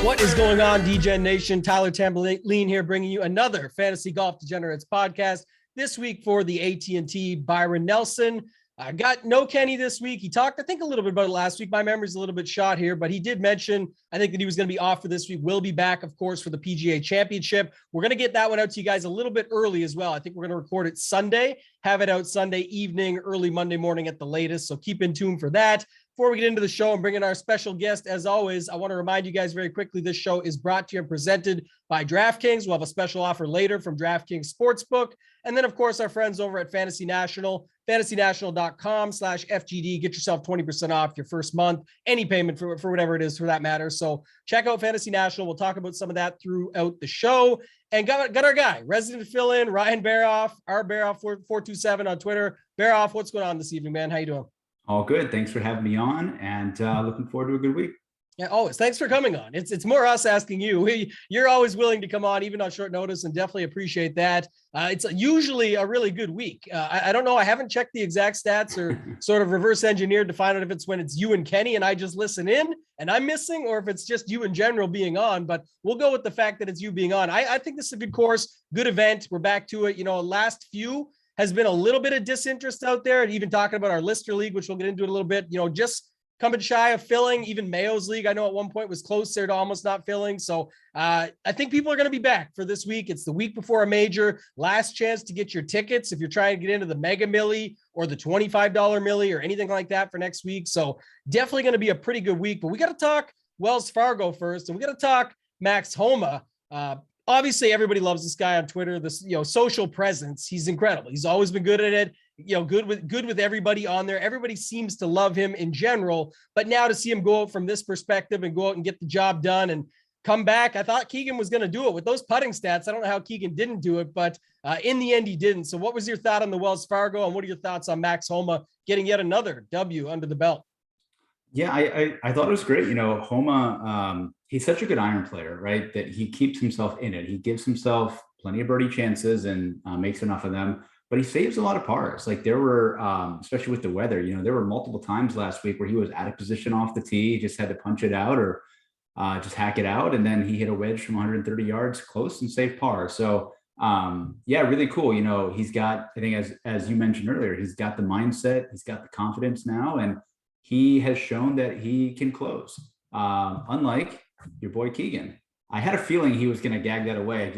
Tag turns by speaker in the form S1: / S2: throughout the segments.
S1: What is going on, Degen Nation? Tyler Tamboline here, bringing you another Fantasy Golf Degenerates podcast. This week for the AT&T Byron Nelson. I got no Kenny this week. He talked, I think, a little bit about it last week. My memory's a little bit shot here, but he did mention, I think, that he was going to be off for this week. Will be back, of course, for the PGA Championship. We're going to get that one out to you guys a little bit early as well. I think we're going to record it Sunday, have it out Sunday evening, early Monday morning at the latest. So keep in tune for that. Before we get into the show and bring in our special guest, as always, I want to remind you guys very quickly, this show is brought to you and presented by DraftKings. We'll have a special offer later from DraftKings Sportsbook. And then, of course, our friends over at Fantasy National, fantasynational.com/FGD. Get yourself 20% off your first month, any payment for whatever it is for that matter. So check out Fantasy National. We'll talk about some of that throughout the show. And got our guy, resident fill-in, Ryan Baroff, our Baroff 427 on Twitter. Baroff, what's going on this evening, man? How you doing?
S2: All good. Thanks for having me on, and looking forward to a good week.
S1: Yeah, always. Thanks for coming on. It's more us asking you. You're always willing to come on, even on short notice, and definitely appreciate that. It's usually a really good week. I don't know. I haven't checked the exact stats or sort of reverse engineered to find out if it's when it's you and Kenny and I just listen in and I'm missing, or if it's just you in general being on. But we'll go with the fact that it's you being on. I think this is a good course, good event. We're back to it. Last few has been a little bit of disinterest out there, and even talking about our Lister League, which we'll get into in a little bit, just coming shy of filling. Even Mayo's league, I know at one point was close there to almost not filling. So I think people are going to be back for this week. It's the week before a major, last chance to get your tickets if you're trying to get into the Mega Millie or the $25 Millie or anything like that for next week. So definitely going to be a pretty good week, but we got to talk Wells Fargo first, and we got to talk Max Homa. Obviously, everybody loves this guy on Twitter. This, social presence. He's incredible. He's always been good at it. Good with everybody on there. Everybody seems to love him in general. But now to see him go out from this perspective and go out and get the job done and come back, I thought Keegan was going to do it with those putting stats. I don't know how Keegan didn't do it, but in the end, he didn't. So, what was your thought on the Wells Fargo, and what are your thoughts on Max Homa getting yet another W under the belt?
S2: Yeah, I thought it was great. Homa, he's such a good iron player, right? That he keeps himself in it. He gives himself plenty of birdie chances and makes enough of them, but he saves a lot of pars. Like there were, especially with the weather, there were multiple times last week where he was out of position off the tee. He just had to punch it out or just hack it out. And then he hit a wedge from 130 yards close and saved par. So yeah, really cool. He's got, I think as you mentioned earlier, he's got the mindset, he's got the confidence now, and he has shown that he can close. Unlike your boy Keegan. I had a feeling he was going to gag that away. I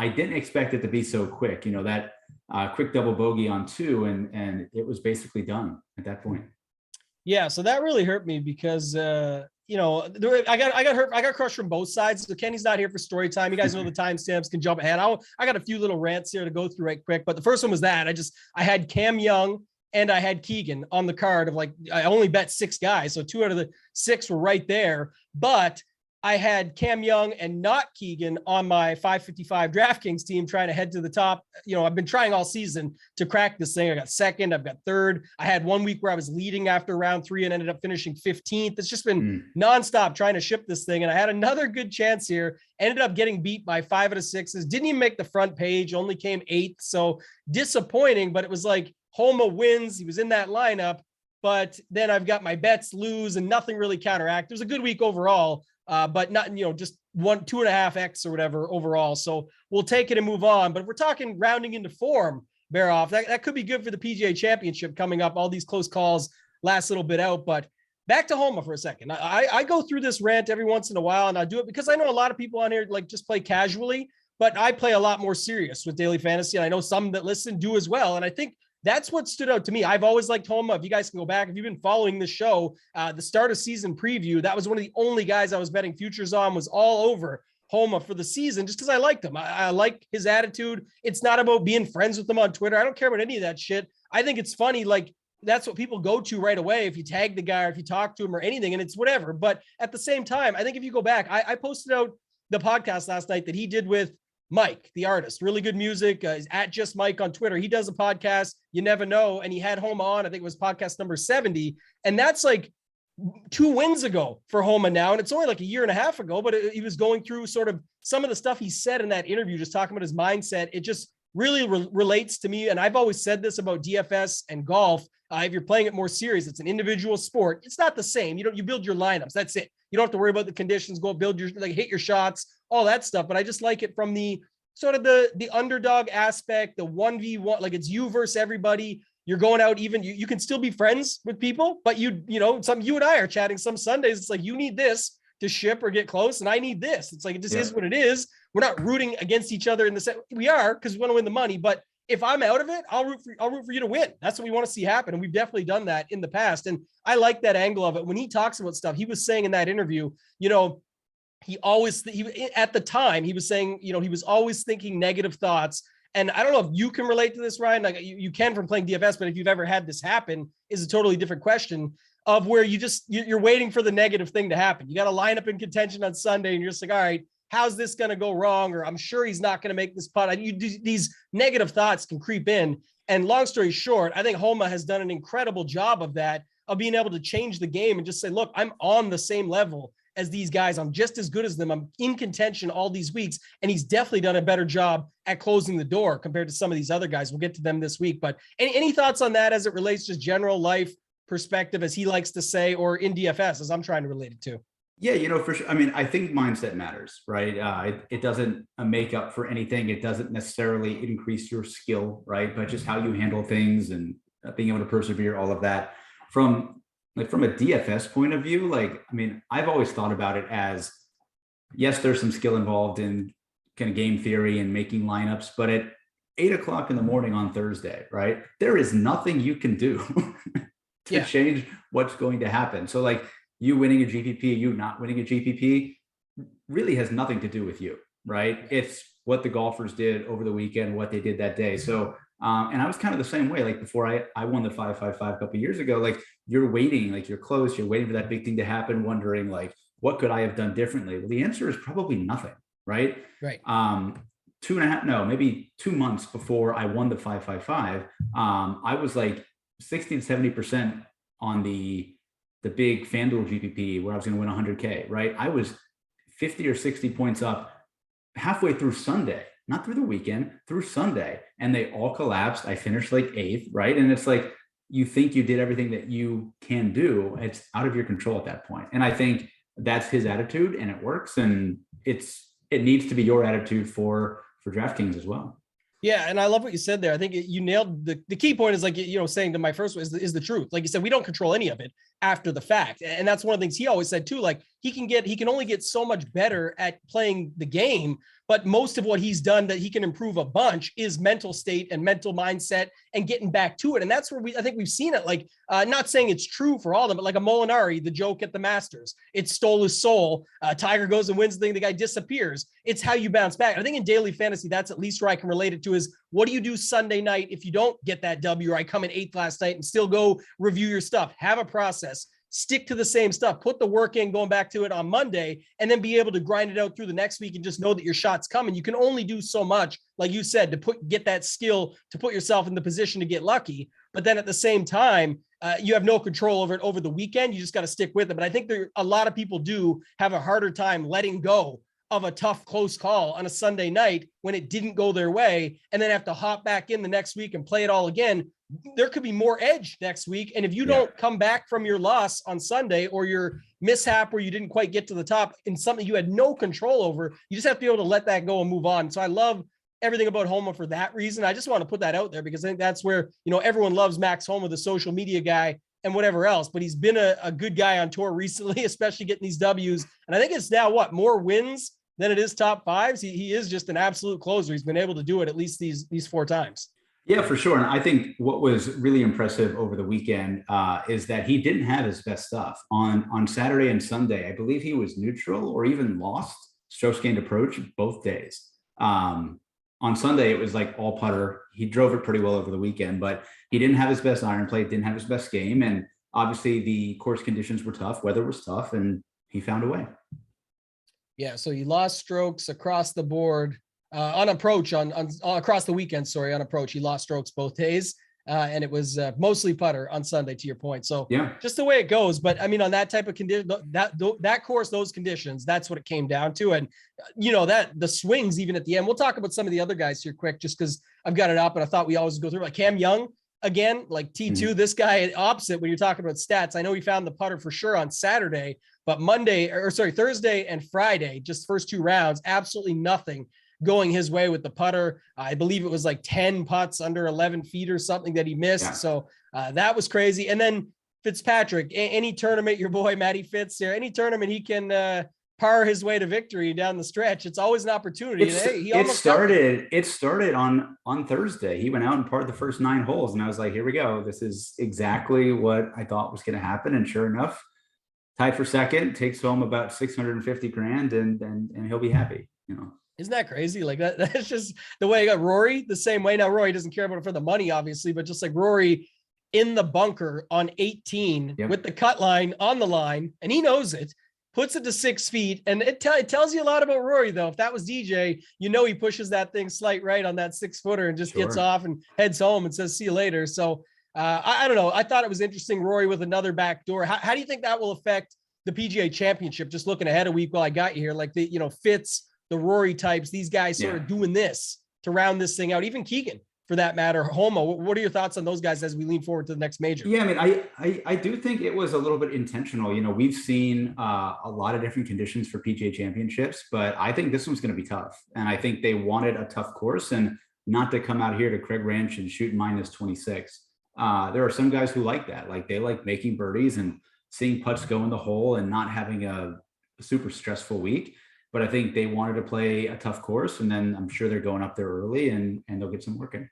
S2: didn't expect it to be so quick. That quick double bogey on 2, and it was basically done at that point.
S1: Yeah, so that really hurt me because I got hurt. I got crushed from both sides. So Kenny's not here for story time. You guys know the timestamps, can jump ahead. I got a few little rants here to go through right quick, but the first one was that I had Cam Young and I had Keegan on the card of I only bet 6 guys. So 2 out of the 6 were right there, but I had Cam Young and not Keegan on my 555 DraftKings team trying to head to the top. I've been trying all season to crack this thing. I got second, I've got third. I had one week where I was leading after round 3 and ended up finishing 15th. It's just been nonstop trying to ship this thing. And I had another good chance here, ended up getting beat by 5 out of 6s. Didn't even make the front page, only came 8th. So disappointing, but it was like Homa wins. He was in that lineup, but then I've got my bets lose and nothing really counteract. It was a good week overall. But not, just 2.5x or whatever overall. So we'll take it and move on. But if we're talking rounding into form, Baroff, that could be good for the PGA Championship coming up. All these close calls last little bit out. But back to Homa for a second. I go through this rant every once in a while, and I do it because I know a lot of people on here just play casually, but I play a lot more serious with daily fantasy. And I know some that listen do as well. And I think that's what stood out to me. I've always liked Homa. If you guys can go back, if you've been following the show, the start of season preview, that was one of the only guys I was betting futures on, was all over Homa for the season, just because I liked him. I like his attitude. It's not about being friends with him on Twitter. I don't care about any of that shit. I think it's funny. That's what people go to right away. If you tag the guy or if you talk to him or anything, and it's whatever. But at the same time, I think if you go back, I posted out the podcast last night that he did with Mike, the artist, really good music. He's at Just Mike on Twitter. He does a podcast, You Never Know. And he had Homa on, I think it was podcast number 70. And that's 2 wins ago for Homa now. And it's only a year and a half ago, but he was going through sort of some of the stuff he said in that interview, just talking about his mindset. It just really relates to me. And I've always said this about DFS and golf. If you're playing it more serious, it's an individual sport. It's not the same. You build your lineups. That's it. You don't have to worry about the conditions, go build your, like hit your shots, all that stuff. But I just like it from the sort of the underdog aspect, the 1v1, like it's you versus everybody. You're going out even, you can still be friends with people, but you know, you and I are chatting some Sundays. It's like, you need this to ship or get close, and I need this. It's like, it just is what it is. We're not rooting against each other in the set. We are, because we want to win the money, but if I'm out of it, I'll root for you to win. That's what we want to see happen. And we've definitely done that in the past. And I like that angle of it. When he talks about stuff, he was saying in that interview, you know, at the time he was saying, you know, he was always thinking negative thoughts. And I don't know if you can relate to this, Ryan, like you can from playing DFS, but if you've ever had this happen is a totally different question, of where you're waiting for the negative thing to happen. You got to line up in contention on Sunday and you're just like, all right, how's this going to go wrong? Or I'm sure he's not going to make this putt. These negative thoughts can creep in. And long story short, I think Homa has done an incredible job of that, of being able to change the game and just say, look, I'm on the same level as these guys. I'm just as good as them. I'm in contention all these weeks. And he's definitely done a better job at closing the door compared to some of these other guys. We'll get to them this week. But any thoughts on that as it relates to just general life perspective, as he likes to say, or in DFS, as I'm trying to relate it to?
S2: Yeah, you know, for sure. I mean, I think mindset matters, right? It doesn't make up for anything. It doesn't necessarily increase your skill, right? But just how you handle things and being able to persevere, all of that. From a DFS point of view, like, I mean, I've always thought about it as, yes, there's some skill involved in kind of game theory and making lineups, but at 8 o'clock in the morning on Thursday, right, there is nothing you can do to change what's going to happen. So like, you winning a GPP, you not winning a GPP really has nothing to do with you, right? It's what the golfers did over the weekend, what they did that day. So, and I was kind of the same way. Like before I won the 555 a couple of years ago, like you're waiting, like you're close, you're waiting for that big thing to happen, wondering like, what could I have done differently? Well, the answer is probably nothing, right?
S1: Right.
S2: 2 months before I won the 555, I was like 60 to 70% on the big FanDuel GPP where I was going to win 100K, right? I was 50 or 60 points up halfway through Sunday, not through the weekend, through Sunday. And they all collapsed. I finished like 8th, right? And it's like, you think you did everything that you can do. It's out of your control at that point. And I think that's his attitude and it works. And it needs to be your attitude for DraftKings as well.
S1: Yeah. And I love what you said there. I think you nailed the key point is like, you know, saying to my first one is the truth. Like you said, we don't control any of it after the fact. And that's one of the things he always said too, like he can only get so much better at playing the game, but most of what he's done that he can improve a bunch is mental state and mental mindset and getting back to it. And that's where I think we've seen it, like, not saying it's true for all of them, but like a Molinari, the joke at the Masters, it stole his soul. Tiger goes and wins the thing, the guy disappears. It's how you bounce back. I think in daily fantasy, that's at least where I can relate it to is, what do you do Sunday night if you don't get that W, or I come in 8th last night and still go review your stuff, have a process, stick to the same stuff, put the work in, going back to it on Monday, and then be able to grind it out through the next week and just know that your shot's coming. You can only do so much, like you said, to get that skill, to put yourself in the position to get lucky. But then at the same time, you have no control over it over the weekend. You just got to stick with it. But I think a lot of people do have a harder time letting go of a tough, close call on a Sunday night when it didn't go their way, and then have to hop back in the next week and play it all again. There could be more edge next week. And if you don't come back from your loss on Sunday, or your mishap where you didn't quite get to the top in something you had no control over, you just have to be able to let that go and move on. So I love everything about Homa for that reason. I just want to put that out there because I think that's where, you know, everyone loves Max Homa, the social media guy and whatever else, but he's been a good guy on tour recently, especially getting these W's. And I think it's now more wins than it is top fives. He is just an absolute closer. He's been able to do it at least these 4 times.
S2: Yeah, for sure. And I think what was really impressive over the weekend is that he didn't have his best stuff on Saturday and Sunday. I believe he was neutral or even lost strokes gained approach both days. On Sunday, it was like all putter. He drove it pretty well over the weekend, but he didn't have his best iron play, didn't have his best game. And obviously the course conditions were tough, weather was tough, and he found a way. Yeah,
S1: so he lost strokes across the board. On approach on across the weekend, on approach, he lost strokes both days. And it was mostly putter on Sunday, to your point. So yeah, just the way it goes. But I mean, on that type of condition, that course, those conditions, that's what it came down to. And you know, that the swings, even at the end, we'll talk about some of the other guys here quick, just because I've got it up and I thought we always go through, like Cam Young again, like T2, this guy opposite when you're talking about stats. I know he found the putter for sure on Saturday, But Thursday and Friday, just first 2 rounds, absolutely nothing going his way with the putter. I believe it was like 10 putts under 11 feet or something that he missed.
S2: Yeah.
S1: So that was crazy. And then Fitzpatrick, any tournament, your boy Matty Fitz here, any tournament he can par his way to victory down the stretch, it's always an opportunity.
S2: It started on Thursday. He went out and parred the first 9 holes, and I was like, here we go. This is exactly what I thought was going to happen. And sure enough, tied for second, takes home about 650 grand, and he'll be happy, you know.
S1: Isn't that crazy? Like that's just the way I got Rory the same way. Now Rory doesn't care about it for the money, obviously, but just like Rory in the bunker on 18 with the cut line on the line, and he knows it, puts it to 6 feet. And it tells you a lot about Rory, though. If that was DJ, you know, he pushes that thing slight right on that 6-footer and just gets off and heads home and says, see you later. So I don't know. I thought it was interesting. Rory with another backdoor. How do you think that will affect the PGA Championship? Just looking ahead a week while I got you here, like the, you know, Fitz, the Rory types, these guys sort of doing this to round this thing out. Even Keegan, for that matter. Homa, what are your thoughts on those guys as we lean forward to the next major?
S2: Yeah, I mean, I do think it was a little bit intentional. You know, we've seen a lot of different conditions for PGA Championships, but I think this one's going to be tough. And I think they wanted a tough course and not to come out here to Craig Ranch and shoot -26. There are some guys who like that. Like they like making birdies and seeing putts go in the hole and not having a super stressful week. But I think they wanted to play a tough course, and then I'm sure they're going up there early and they'll get some work in.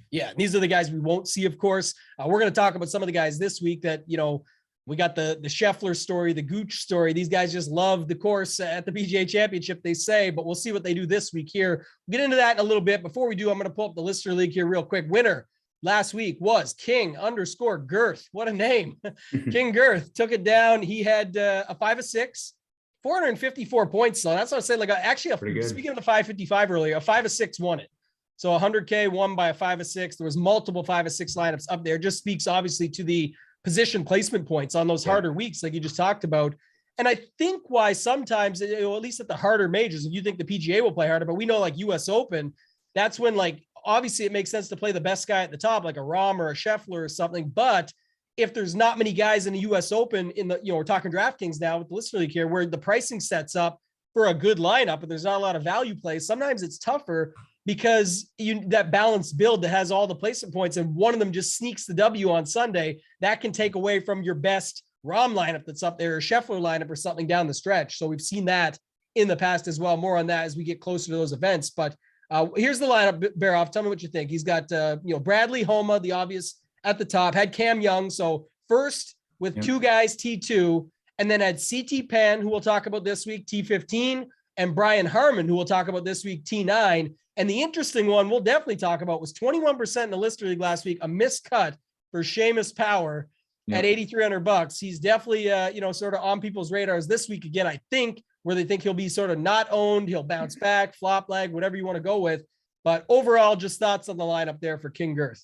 S1: Yeah, these are the guys we won't see, of course. We're going to talk about some of the guys this week that, you know, we got the Scheffler story, the Gooch story. These guys just love the course at the PGA Championship, they say, but we'll see what they do this week here. We'll get into that in a little bit. Before we do, I'm going to pull up the Listener League here real quick. Winner last week was King_Girth. What a name. King Girth took it down. He had a 5 of 6. 454 points. So that's what I said. Like actually, speaking of the 555 earlier, a 5 of 6 won it. So 100K won by a 5 of 6. There was multiple 5 of 6 lineups up there. Just speaks obviously to the position placement points on those harder weeks, like you just talked about. And I think why sometimes, at least at the harder majors, if you think the PGA will play harder, but we know like US Open, that's when like, obviously it makes sense to play the best guy at the top, like a Rahm or a Scheffler or something. But if there's not many guys in the US Open in the, you know, we're talking DraftKings now with the Listener League here, where the pricing sets up for a good lineup, but there's not a lot of value plays. Sometimes it's tougher because that balanced build that has all the placement points and one of them just sneaks the W on Sunday, that can take away from your best Rahm lineup that's up there, or Scheffler lineup or something down the stretch. So we've seen that in the past as well. More on that as we get closer to those events. But here's the lineup, Baroff. Tell me what you think. He's got, Bradley, Homa, the obvious at the top, had Cam Young. So first with 2 guys, T2, and then had CT Pan, who we'll talk about this week, T15, and Brian Harmon, who we'll talk about this week, T9. And the interesting one we'll definitely talk about was 21% in the Listener League last week, a miscut for Seamus Power at $8,300. He's definitely, sort of on people's radars this week again, I think, where they think he'll be sort of not owned. He'll bounce back, flop leg, whatever you want to go with. But overall, just thoughts on the lineup there for King Girth.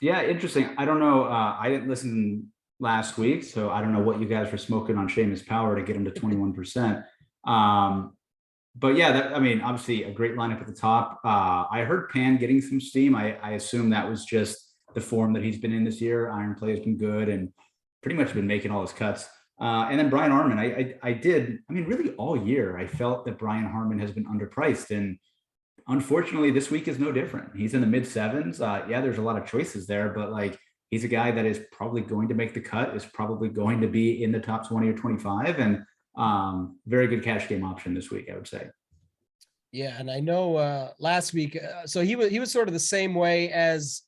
S2: Yeah, interesting. I don't know. I didn't listen last week, so I don't know what you guys were smoking on Seamus Power to get him to 21%. But yeah, obviously a great lineup at the top. I heard Pan getting some steam. I assume that was just the form that he's been in this year. Iron play has been good and pretty much been making all his cuts. And then Brian Harmon, really all year, I felt that Brian Harmon has been underpriced. And unfortunately, this week is no different. He's in the mid 7s. There's a lot of choices there, but like he's a guy that is probably going to make the cut, is probably going to be in the top 20 or 25, and very good cash game option this week, I would say.
S1: Yeah, and I know last week, so he was sort of the same way as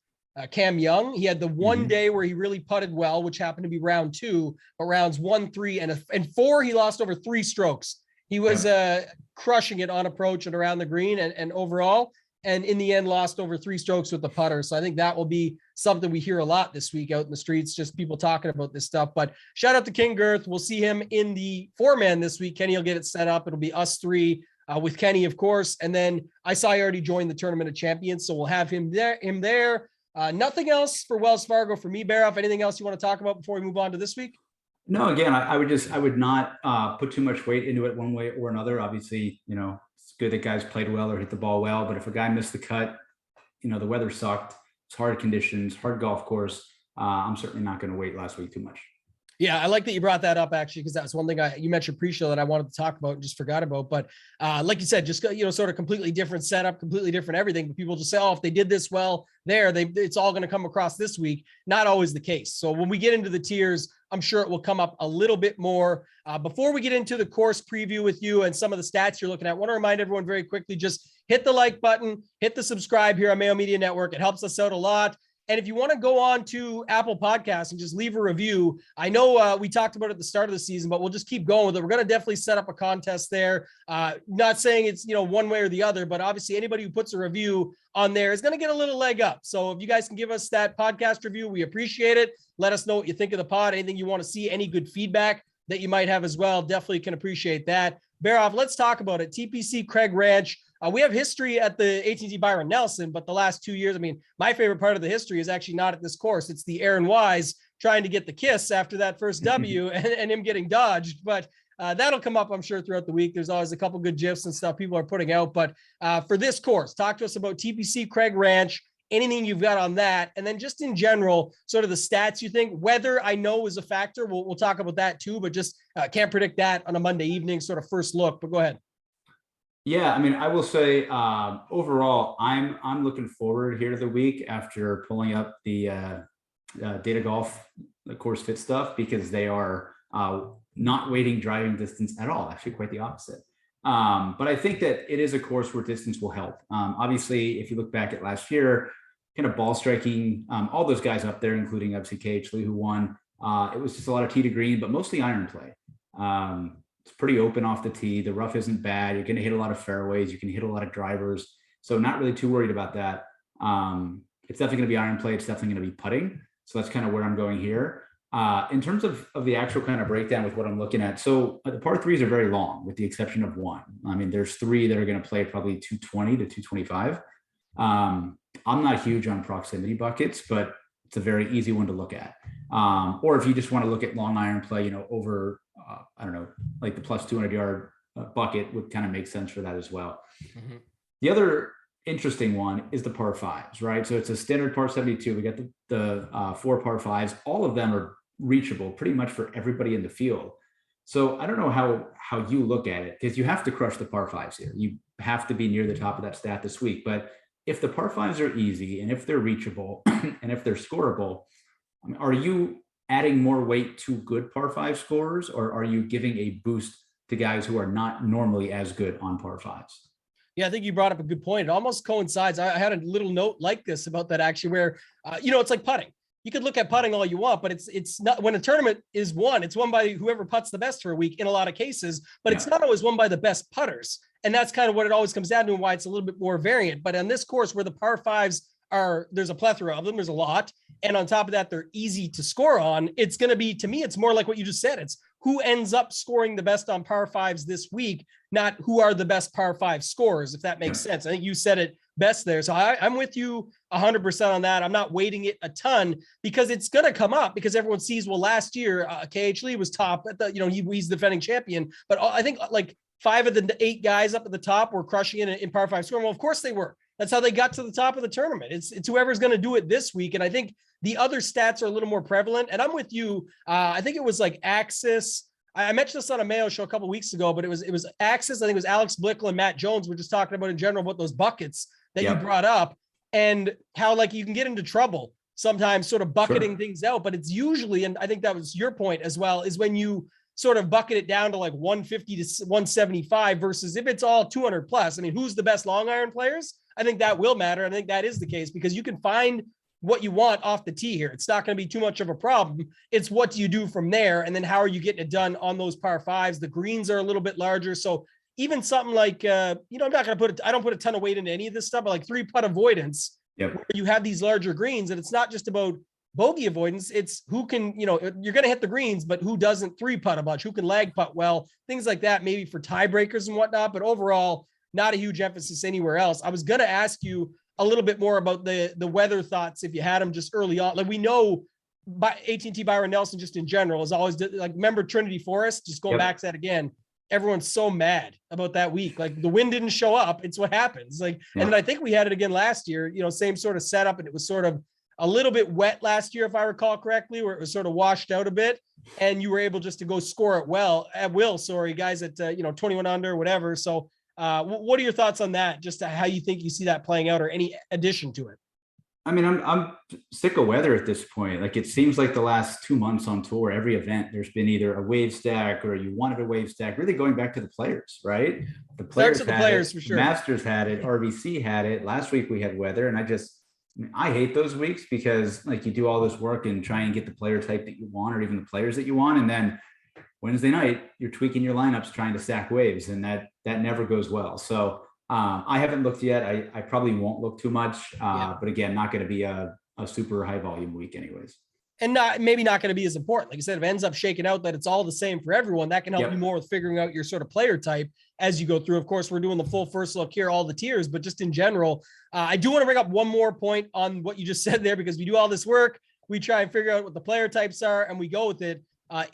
S1: Cam Young. He had the one day where he really putted well, which happened to be round 2, but rounds 1, 3, and 4, he lost over 3 strokes. He was crushing it on approach and around the green and overall, and in the end lost over 3 strokes with the putter. So I think that will be something we hear a lot this week out in the streets, just people talking about this stuff. But shout out to King Girth. We'll see him in the 4-man this week. Kenny will get it set up. It'll be us 3 with Kenny, of course. And then I saw he already joined the Tournament of Champions, so we'll have him there. Nothing else for Wells Fargo for me, Baroff. Anything else you want to talk about before we move on to this week?
S2: No, again, I would not put too much weight into it one way or another. Obviously, it's good that guys played well or hit the ball well, but if a guy missed the cut, the weather sucked. It's hard conditions, hard golf course. I'm certainly not going to wait last week too much.
S1: Yeah, I like that you brought that up actually, because that's one thing you mentioned pre-show that I wanted to talk about and just forgot about. But like you said, just sort of completely different setup, completely different everything. But people just say, oh, if they did this well there, it's all going to come across this week. Not always the case. So when we get into the tiers, I'm sure it will come up a little bit more. Before we get into the course preview with you and some of the stats you're looking at, I want to remind everyone very quickly, just hit the like button, hit the subscribe here on Mayo Media Network. It helps us out a lot. And if you want to go on to Apple Podcasts and just leave a review, I know we talked about it at the start of the season, but we'll just keep going with it. We're going to definitely set up a contest there. Not saying it's, one way or the other, but obviously anybody who puts a review on there is going to get a little leg up. So if you guys can give us that podcast review, we appreciate it. Let us know what you think of the pod, anything you want to see, any good feedback that you might have as well. Definitely can appreciate that. Baroff, let's talk about it. TPC Craig Ranch. We have history at the AT&T Byron Nelson, but the last 2 years, I mean, my favorite part of the history is actually not at this course. It's the Aaron Wise trying to get the kiss after that first W and him getting dodged. But that'll come up, I'm sure, throughout the week. There's always a couple good GIFs and stuff people are putting out. But for this course, talk to us about TPC Craig Ranch, anything you've got on that. And then just in general, sort of the stats you think. Weather, I know, is a factor. We'll talk about that too, but just can't predict that on a Monday evening, sort of first look. But go ahead.
S2: Yeah, I mean, I will say overall, I'm looking forward here to the week after pulling up the Data Golf, the course fit stuff, because they are not waiting driving distance at all. Actually, quite the opposite. But I think that it is a course where distance will help. Obviously, if you look back at last year, kind of ball striking, all those guys up there, including obviously KH Lee, who won. It was just a lot of tee to green, but mostly iron play. It's pretty open off the tee. The rough isn't bad. You're going to hit a lot of fairways. You can hit a lot of drivers. So not really too worried about that. It's definitely going to be iron play. It's definitely going to be putting. So that's kind of where I'm going here. In terms of the actual kind of breakdown with what I'm looking at. So the par threes are very long with the exception of one. I mean, there's three that are going to play probably 220 to 225. I'm not huge on proximity buckets, but it's a very easy one to look at. Or if you just want to look at long iron play, over, I don't know, like the plus 200 yard bucket would kind of make sense for that as well. Mm-hmm. The other interesting one is the par fives, right? So it's a standard par 72. We got the 4 par fives. All of them are reachable pretty much for everybody in the field. So I don't know how you look at it, because you have to crush the par fives here. You have to be near the top of that stat this week. But if the par fives are easy and if they're reachable and if they're scoreable, I mean, are you adding more weight to good par five scorers, or are you giving a boost to guys who are not normally as good on par fives?
S1: Yeah, I think you brought up a good point. It almost coincides. I had a little note like this about that actually, where, it's like putting. You could look at putting all you want, but it's not, when a tournament is won, it's won by whoever putts the best for a week in a lot of cases, but it's not always won by the best putters. And that's kind of what it always comes down to and why it's a little bit more variant. But on this course where the par fives there's a plethora of them, there's a lot. And on top of that, they're easy to score on. It's going to be, to me, it's more like what you just said. It's who ends up scoring the best on par fives this week, not who are the best par five scorers, if that makes sense. I think you said it best there. So I'm with you 100% on that. I'm not weighting it a ton because it's going to come up because everyone sees, well, last year, KH Lee was top at the, he's the defending champion, but I think like 5 of the 8 guys up at the top were crushing it in par 5 scoring. Well, of course they were. That's how they got to the top of the tournament. It's whoever's going to do it this week. And I think the other stats are a little more prevalent. And I'm with you. I think it was like Axis. I mentioned this on a Mayo show a couple of weeks ago, but it was Axis. I think it was Alex Blickle and Matt Jones. We're just talking about in general about those buckets that you brought up and how like you can get into trouble sometimes sort of bucketing things out. But it's usually, and I think that was your point as well, is when you sort of bucket it down to like 150 to 175 versus if it's all 200 plus. I mean, who's the best long iron players? I think that will matter. I think that is the case because you can find what you want off the tee here. It's not going to be too much of a problem. It's what do you do from there? And then how are you getting it done on those par fives? The greens are a little bit larger. So even something like, I'm not going to I don't put a ton of weight into any of this stuff, but like 3-putt avoidance, where you have these larger greens and it's not just about bogey avoidance. It's who can, you're going to hit the greens, but who doesn't 3-putt a bunch, who can lag putt well, things like that, maybe for tiebreakers and whatnot. But overall, not a huge emphasis anywhere else. I was going to ask you a little bit more about the weather thoughts if you had them just early on. Like we know by AT&T Byron Nelson just in general is always like, remember Trinity Forest, just going back to that again. Everyone's so mad about that week. Like the wind didn't show up. It's what happens. Like, and then I think we had it again last year, same sort of setup. And it was sort of a little bit wet last year, if I recall correctly, where it was sort of washed out a bit, and you were able just to go score it at will. Sorry, guys at 21 under, whatever. So, what are your thoughts on that? Just how you think you see that playing out, or any addition to it?
S2: I mean, I'm sick of weather at this point. Like, it seems like the last 2 months on tour, every event, there's been either a wave stack or you wanted a wave stack, really going back to the players, right? The players
S1: Starts with the
S2: had
S1: players
S2: it,
S1: for sure.
S2: Masters had it, RBC had it. Last week we had weather, and I hate those weeks because, like, you do all this work and try and get the player type that you want, or even the players that you want, and then Wednesday night you're tweaking your lineups trying to stack waves, and that never goes well. So I haven't looked yet. I probably won't look too much, but again, not going to be a super high volume week anyways.
S1: And maybe not going to be as important. Like I said, if it ends up shaking out that it's all the same for everyone, that can help you more with figuring out your sort of player type as you go through. Of course, we're doing the full first look here, all the tiers, but just in general, I do want to bring up one more point on what you just said there, because we do all this work. We try and figure out what the player types are and we go with it.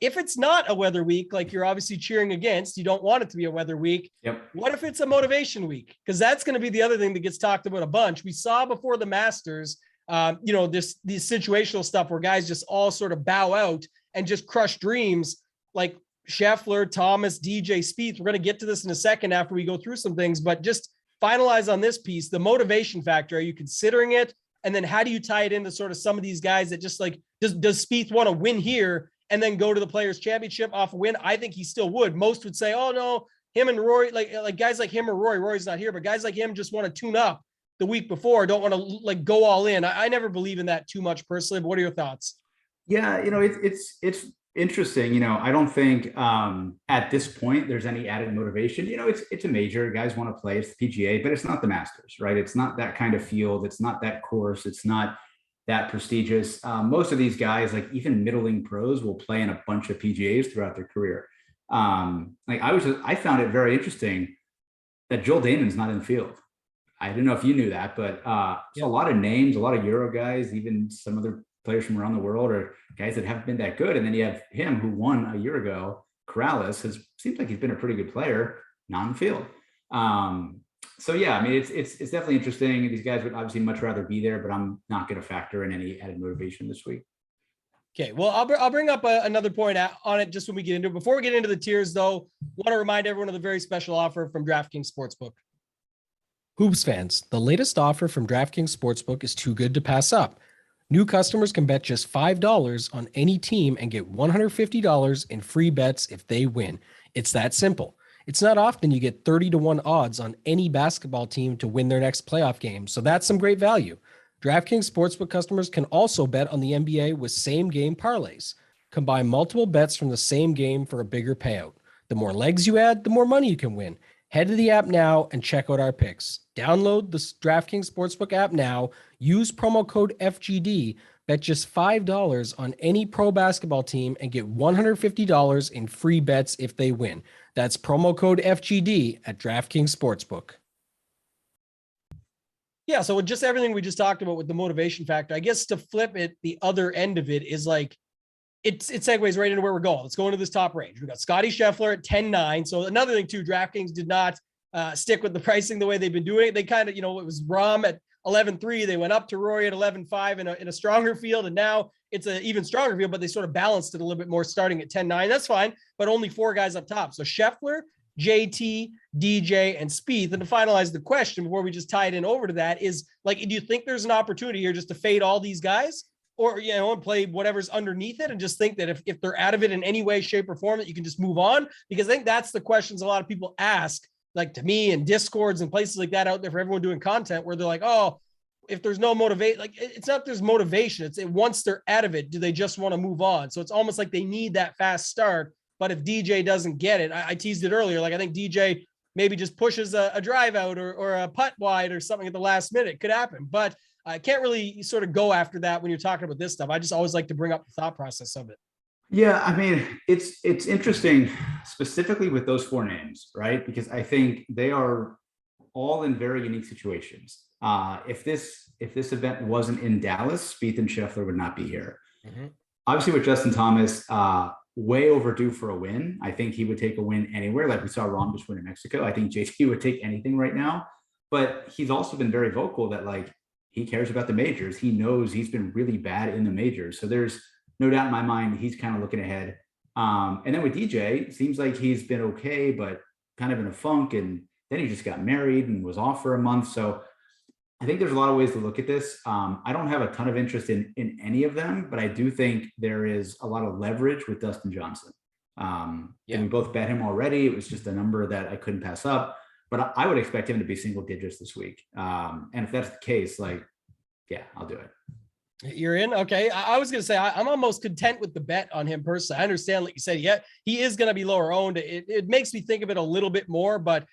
S1: If it's not a weather week, like you're obviously cheering against, you don't want it to be a weather week. What if it's a motivation week? Because that's going to be the other thing that gets talked about a bunch. We saw before the Masters, these situational stuff where guys just all sort of bow out and just crush dreams, like Scheffler, Thomas, DJ, Spieth. We're going to get to this in a second after we go through some things, but just finalize on this piece, the motivation factor. Are you considering it? And then how do you tie it into sort of some of these guys that just like, does Spieth want to win here and then go to the Players Championship off a win? I think he still would. Most would say, oh no, him and Rory, like guys like him or Rory's not here, but guys like him just want to tune up the week before, don't want to like go all in. I never believe in that too much personally, but what are your thoughts?
S2: Yeah, it's interesting. I don't think at this point there's any added motivation. It's a major. Guys want to play. It's the PGA, but it's not the Masters, right? It's not that kind of field. It's not that course. It's not that prestigious. Most of these guys, like even middling pros, will play in a bunch of PGAs throughout their career. I found it very interesting that Joel Damon's not in the field. I didn't know if you knew that, but a lot of names, a lot of Euro guys, even some other players from around the world, or guys that haven't been that good. And then you have him who won a year ago. Corrales seems like he's been a pretty good player, not in the field. So yeah, I mean, it's definitely interesting. These guys would obviously much rather be there, but I'm not going to factor in any added motivation this week.
S1: Okay, well, I'll bring up another point on it just when we get into it. Before we get into the tiers, though, want to remind everyone of the very special offer from DraftKings Sportsbook. Hoops fans, the latest offer from DraftKings Sportsbook is too good to pass up. New customers can bet just $5 on any team and get $150 in free bets if they win. It's that simple. It's not often you get 30-1 odds on any basketball team to win their next playoff game, so that's some great value. DraftKings Sportsbook customers can also bet on the NBA with same-game parlays. Combine multiple bets from the same game for a bigger payout. The more legs you add, the more money you can win. Head to the app now and check out our picks. Download the DraftKings Sportsbook app now. Use promo code FGD. Bet just $5 on any pro basketball team and get $150 in free bets if they win. That's promo code FGD at DraftKings Sportsbook. Yeah, so with just everything we just talked about with the motivation factor, I guess to flip it, the other end of it is like, it segues right into where we're going. Let's go into this top range. We got Scotty Scheffler at 10-9. So another thing too, DraftKings did not stick with the pricing the way they've been doing it. They kind of, it was Rahm at 11-3. They went up to Rory at 11-5 in a stronger field. And now it's an even stronger field, but they sort of balanced it a little bit more starting at 10-9. That's fine, but only 4 guys up top. So Scheffler, JT, DJ, and Spieth. And to finalize the question before we just tie it in over to that is, like, do you think there's an opportunity here just to fade all these guys? Or, and play whatever's underneath it and just think that if they're out of it in any way, shape, or form, that you can just move on? Because I think that's the questions a lot of people ask, like to me and Discords and places like that out there for everyone doing content, where they're like, oh, if there's no motivation, like it's not there's motivation. It's once they're out of it, do they just want to move on? So it's almost like they need that fast start. But if DJ doesn't get it, I teased it earlier. Like I think DJ maybe just pushes a drive out or a putt wide or something at the last minute. Could happen. But I can't really sort of go after that when you're talking about this stuff. I just always like to bring up the thought process of it.
S2: Yeah, I mean, it's interesting specifically with those 4 names, right? Because I think they are all in very unique situations. If this event wasn't in Dallas, Spieth and Scheffler would not be here. Mm-hmm. Obviously, with Justin Thomas, way overdue for a win. I think he would take a win anywhere. Like we saw Rahm just win in Mexico. I think JT would take anything right now. But he's also been very vocal that, like, he cares about the majors. He knows he's been really bad in the majors. So there's no doubt in my mind, he's kind of looking ahead. And then with DJ, it seems like he's been okay, but kind of in a funk. And then he just got married and was off for a month. So I think there's a lot of ways to look at this. I don't have a ton of interest in any of them, but I do think there is a lot of leverage with Dustin Johnson. And we both bet him already. It was just a number that I couldn't pass up, but I would expect him to be single digits this week. And if that's the case, like, yeah, I'll do it.
S1: You're in. Okay. I was going to say, I'm almost content with the bet on him personally. I understand, like you said, yeah, he is going to be lower owned. It makes me think of it a little bit more, but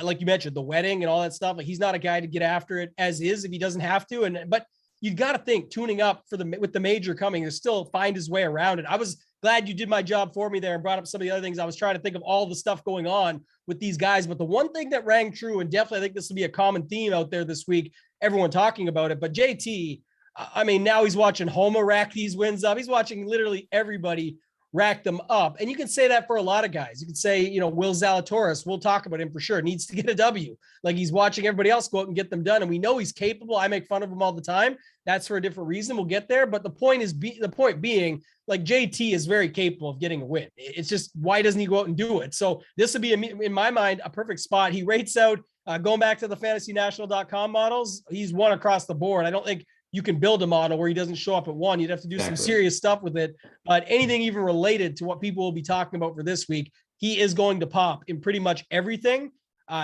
S1: like you mentioned, the wedding and all that stuff, like he's not a guy to get after it as is if he doesn't have to. But you got to think tuning up with the major coming to still find his way around it. I was glad you did my job for me there and brought up some of the other things. I was trying to think of all the stuff going on with these guys, but the one thing that rang true, and definitely I think this will be a common theme out there this week, everyone talking about it, but JT, I mean, now he's watching Homa rack these wins up. He's watching literally everybody rack them up. And you can say that for a lot of guys. You can say, Will Zalatoris, we'll talk about him for sure, needs to get a W. Like he's watching everybody else go out and get them done. And we know he's capable. I make fun of him all the time. That's for a different reason. We'll get there. But the point being, like JT is very capable of getting a win. It's just, why doesn't he go out and do it? So this would be, in my mind, a perfect spot. He rates out, going back to the fantasynational.com models, he's won across the board. I don't think you can build a model where he doesn't show up at one. You'd have to do some serious stuff with it. But anything even related to what people will be talking about for this week, he is going to pop in pretty much everything.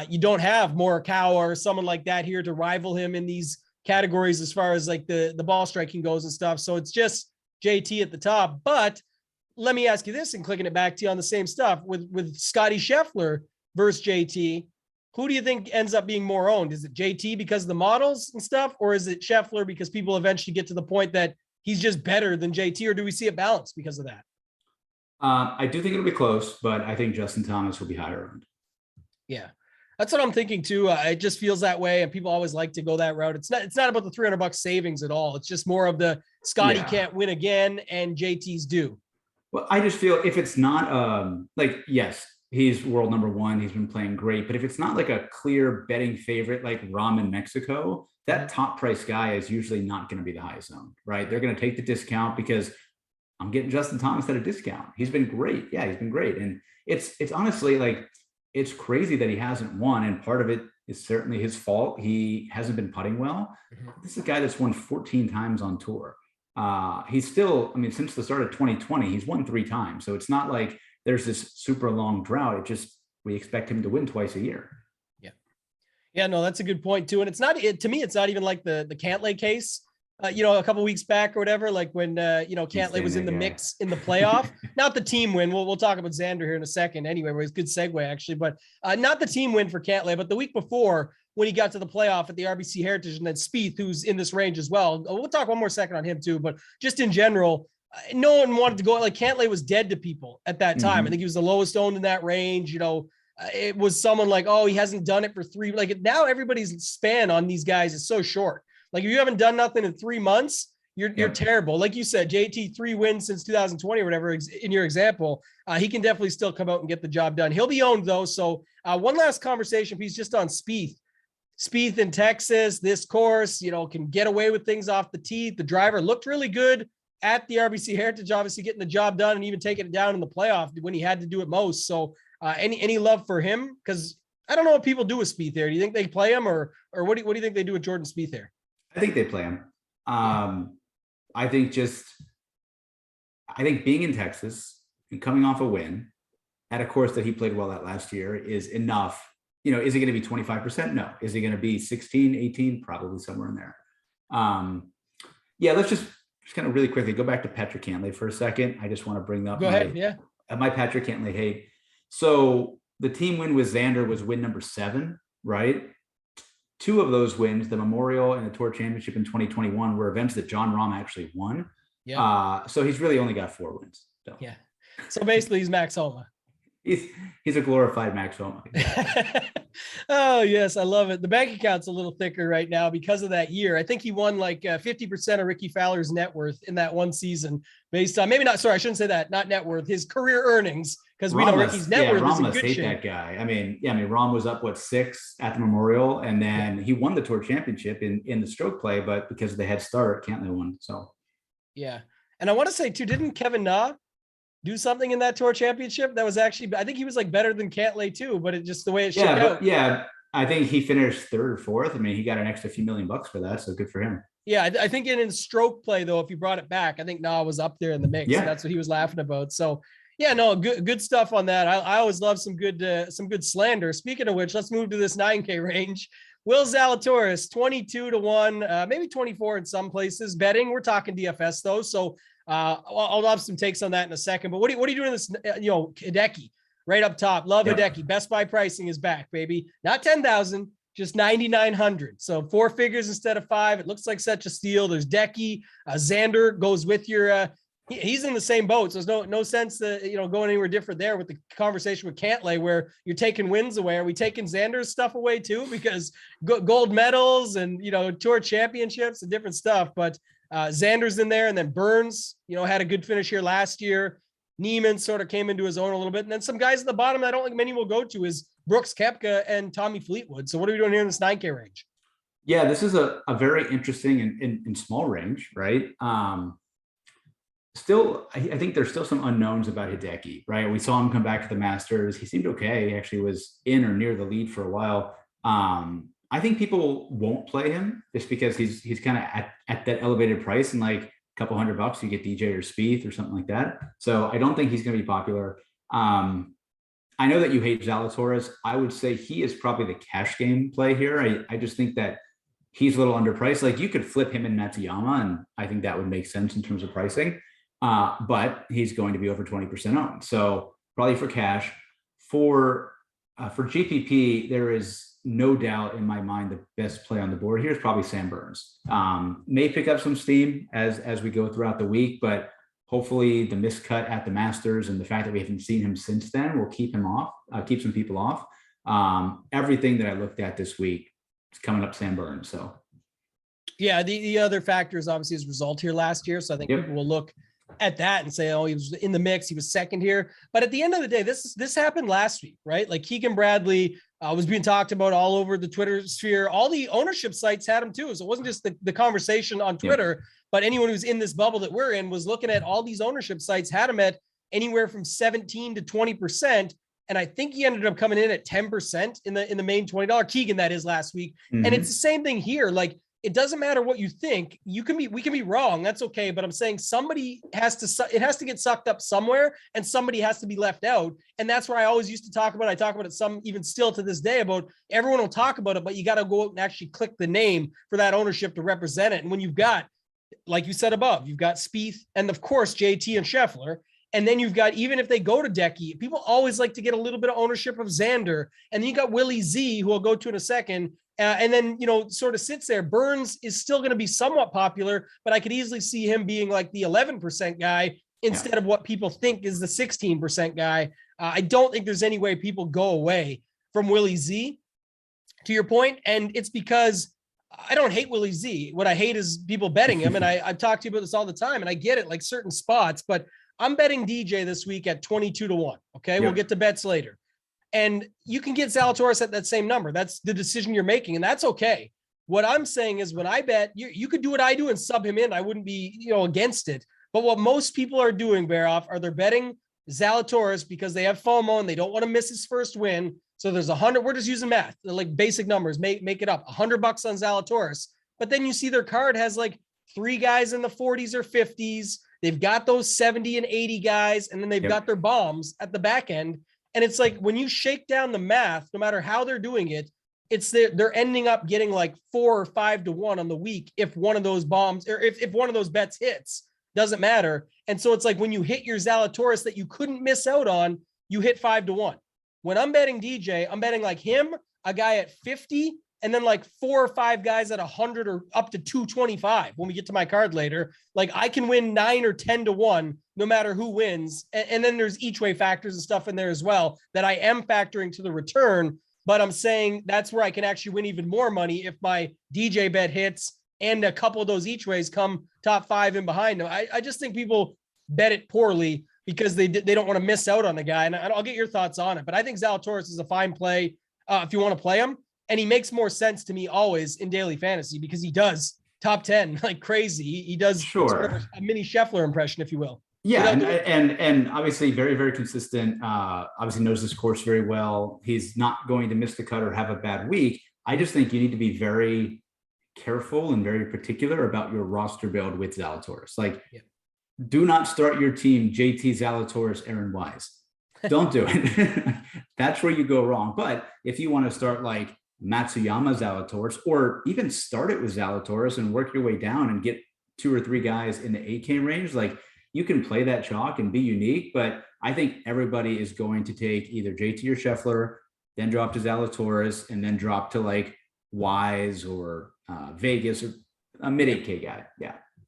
S1: You don't have Morikawa or someone like that here to rival him in these categories as far as like the ball striking goes and stuff. So it's just JT at the top. But let me ask you this, and clicking it back to you on the same stuff with Scotty Scheffler versus JT. Who do you think ends up being more owned? Is it JT because of the models and stuff, or is it Scheffler because people eventually get to the point that he's just better than JT, or do we see a balance because of that?
S2: I do think it'll be close, but I think Justin Thomas will be higher owned.
S1: Yeah, that's what I'm thinking too. It just feels that way, and people always like to go that route. It's not about the $300 savings at all. It's just more of the Scotty can't win again and JT's due.
S2: Well, I just feel if it's not yes, he's world number one. He's been playing great. But if it's not like a clear betting favorite like Rahm in Mexico, that top price guy is usually not going to be the highest owned, right? They're going to take the discount because I'm getting Justin Thomas at a discount. He's been great. Yeah, he's been great. And it's honestly like, it's crazy that he hasn't won. And part of it is certainly his fault. He hasn't been putting well. This is a guy that's won 14 times on tour. He's still, since the start of 2020, he's won 3 times. So it's not like there's this super long drought. It just, we expect him to win twice a year.
S1: Yeah, no, that's a good point too. And it's not, to me, it's not even like the Cantlay case, a couple weeks back or whatever, like when, Cantlay was in the mix in the playoff, not the team win. We'll talk about Xander here in a second anyway, where it's a good segue actually, but not the team win for Cantlay, but the week before when he got to the playoff at the RBC Heritage, and then Spieth, who's in this range as well. We'll talk one more second on him too, but just in general, no one wanted to go, like Cantlay was dead to people at that time. I think he was the lowest owned in that range. It was someone like, oh, he hasn't done it for 3. Like now everybody's span on these guys is so short. Like if you haven't done nothing in 3 months, you're terrible. Like you said, JT 3 wins since 2020 or whatever in your example, he can definitely still come out and get the job done. He'll be owned though. So one last conversation piece just on Spieth. Spieth in Texas, this course, can get away with things off the tee. The driver looked really good at the RBC Heritage, obviously getting the job done and even taking it down in the playoff when he had to do it most. So any love for him? Because I don't know what people do with Spieth there. Do you think they play him or what do you think they do with Jordan Spieth there?
S2: I think they play him. I think being in Texas and coming off a win at a course that he played well at last year is enough. Is it going to be 25%? No. Is it going to be 16, 18? Probably somewhere in there. Let's just kind of really quickly go back to Patrick Cantlay for a second. I just want to bring up my Patrick Cantlay hate. So the team win with Xander was win number 7, right? 2 of those wins, the Memorial and the Tour Championship in 2021, were events that Jon Rahm actually won. So he's really only got 4 wins. So.
S1: Yeah. So basically he's Max Homa.
S2: He's a glorified Max Homa.
S1: Oh yes, I love it. The bank account's a little thicker right now because of that year. I think he won like 50% of Ricky Fowler's net worth in that one season based on I shouldn't say that, not net worth, his career earnings because we know Ricky's net worth is in good shape.
S2: That guy. I mean, Rom was up 6 at the Memorial, and then he won the Tour Championship in the stroke play, but because of the head start, Cantlay won. So
S1: yeah, and I want to say too, didn't Kevin Na do something in that Tour Championship that was actually, I think he was like better than Cantlay too, but it just the way it shook out.
S2: Yeah, I think he finished 3rd or 4th. I mean, he got an extra few $1 million for that, so good for him.
S1: Yeah, I think in stroke play though, if you brought it back, I think Na was up there in the mix.
S2: Yeah.
S1: That's what he was laughing about. So yeah, no, good stuff on that. I always love some good slander. Speaking of which, let's move to this 9K range. Will Zalatoris, 22-1, maybe 24 in some places. Betting, we're talking DFS though, so I'll have some takes on that in a second. But what are you doing this? Hideki right up top. Love Hideki. Best Buy pricing is back, baby. Not 10,000, just 9,900. So 4 figures instead of 5. It looks like such a steal. There's Decky. Xander goes with your. He's in the same boat, so there's no sense that going anywhere different there with the conversation with Cantlay, where you're taking wins away. Are we taking Xander's stuff away too? Because gold medals and Tour championships and different stuff. But Xander's in there, and then Burns, had a good finish here last year. Neiman sort of came into his own a little bit, and then some guys at the bottom that I don't think many will go to is Brooks Koepka and Tommy Fleetwood. So what are we doing here in this 9K range?
S2: Yeah, this is a very interesting and small range, right? Still, I think there's still some unknowns about Hideki, right? We saw him come back to the Masters. He seemed okay. He actually was in or near the lead for a while. I think people won't play him just because he's kind of at that elevated price, and like a couple $100 you get DJ or Spieth or something like that. So I don't think he's going to be popular. I know that you hate Zalatoris. I would say he is probably the cash game play here. I just think that he's a little underpriced. Like you could flip him in Matsuyama, and I think that would make sense in terms of pricing. But he's going to be over 20% owned. So probably for cash. For GPP, there is no doubt in my mind the best play on the board here is probably Sam Burns. May pick up some steam as we go throughout the week, but hopefully the miscut at the Masters and the fact that we haven't seen him since then will keep him off, keep some people off. Everything that I looked at this week is coming up Sam Burns. So
S1: yeah, the other factor is obviously his result here last year. So I think people will look at that and say, oh, he was in the mix. He was second here. But at the end of the day, this happened last week, right? Like Keegan Bradley was being talked about all over the Twitter sphere. All the ownership sites had him too. So it wasn't just the conversation on Twitter, but anyone who's in this bubble that we're in was looking at all these ownership sites, had him at anywhere from 17 to 20%. And I think he ended up coming in at 10% in the main $20 Keegan, that is, last week. Mm-hmm. And it's the same thing here. Like, it doesn't matter what you think. We can be wrong. That's okay. But I'm saying it has to get sucked up somewhere, and somebody has to be left out. And that's where I always used to talk about. I talk about it some, even still to this day, about everyone will talk about it, but you got to go out and actually click the name for that ownership to represent it. And when you've got, like you said above, you've got Spieth and of course, JT and Scheffler. And then you've got, even if they go to Decky, people always like to get a little bit of ownership of Xander. And then you got Willie Z, who I'll go to in a second. And then, sort of sits there. Burns is still going to be somewhat popular, but I could easily see him being like the 11% guy instead of what people think is the 16% guy. I don't think there's any way people go away from Willie Z, to your point. And it's because I don't hate Willie Z. What I hate is people betting him. And I've talked to you about this all the time, and I get it, like certain spots, but I'm betting DJ this week at 22-1. Okay. Yep. We'll get to bets later. And you can get Zalatoris at that same number. That's the decision you're making, and that's okay. What I'm saying is, when I bet, you could do what I do and sub him in. I wouldn't be, against it. But what most people are doing, Baroff, are they're betting Zalatoris because they have FOMO and they don't want to miss his first win. So there's 100. We're just using math, like basic numbers. Make it up. $100 on Zalatoris. But then you see their card has like 3 guys in the 40s or 50s. They've got those 70 and 80 guys, and then they've got their bombs at the back end. And it's like, when you shake down the math, no matter how they're doing it, they're ending up getting like 4 or 5-1 on the week if one of those bombs, or if one of those bets hits, doesn't matter. And so it's like, when you hit your Zalatoris that you couldn't miss out on, you hit 5-1. When I'm betting DJ, I'm betting like him, a guy at 50, and then like 4 or 5 guys at 100 or up to 225 when we get to my card later. Like, I can win 9 or 10-1 no matter who wins. And then there's each way factors and stuff in there as well that I am factoring to the return. But I'm saying that's where I can actually win even more money if my DJ bet hits and a couple of those each ways come top 5 and behind them. I just think people bet it poorly. because they don't want to miss out on the guy. And I'll get your thoughts on it, but I think Zalatoris is a fine play if you want to play him. And he makes more sense to me always in daily fantasy because he does top 10 like crazy. He does sort of a mini Scheffler impression, if you will.
S2: Yeah, and obviously very, very consistent. Obviously knows this course very well. He's not going to miss the cut or have a bad week. I just think you need to be very careful and very particular about your roster build with Zalatoris. Like, do not start your team JT Zalatoris, Aaron Wise. Don't do it. That's where you go wrong. But if you want to start like Matsuyama Zalatoris, or even start it with Zalatoris and work your way down and get 2 or 3 guys in the 8K range, like, you can play that chalk and be unique, but I think everybody is going to take either JT or Scheffler, then drop to Zalatoris, and then drop to like Wise or Vegas or a mid 8K guy.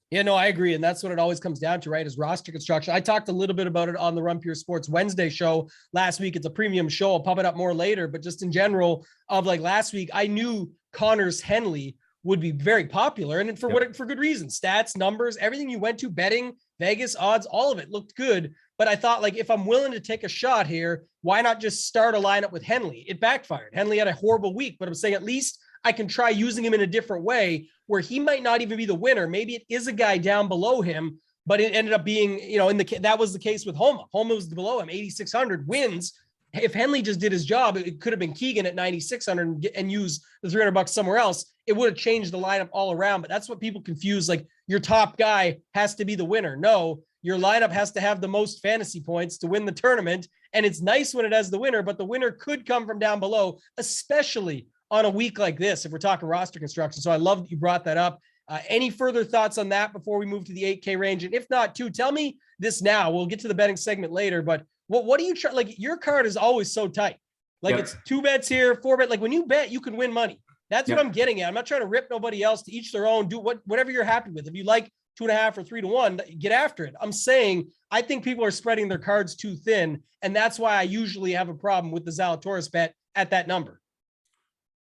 S1: Yeah, no, I agree. And that's what it always comes down to, right? Is roster construction. I talked a little bit about it on the Run Pure Sports Wednesday show last week. It's a premium show. I'll pop it up more later, but just in general of like last week, I knew Connors Henley would be very popular, and for good reason. Stats, numbers, everything you went to, betting, Vegas, odds, all of it looked good. But I thought, like, if I'm willing to take a shot here, why not just start a lineup with Henley? It backfired. Henley had a horrible week, but I'm saying at least I can try using him in a different way where he might not even be the winner. Maybe it is a guy down below him, but it ended up being, that was the case with Homa. Homa was below him, 8,600 wins. If Henley just did his job, it could have been Keegan at 9,600 and use the $300 somewhere else. It would have changed the lineup all around, but that's what people confuse. Like, your top guy has to be the winner. No, your lineup has to have the most fantasy points to win the tournament. And it's nice when it has the winner, but the winner could come from down below, especially on a week like this, if we're talking roster construction. So I love that you brought that up. Any further thoughts on that before we move to the 8K range? And if not, too, tell me this now. We'll get to the betting segment later, but what do you try? Like, your card is always so tight. Like, it's 2 bets here, 4 bet. Like, when you bet, you can win money. That's what I'm getting at. I'm not trying to rip nobody else, to each their own. Do whatever you're happy with. If you like 2.5 or 3 to 1, get after it. I'm saying I think people are spreading their cards too thin, and that's why I usually have a problem with the Zalatoris bet at that number.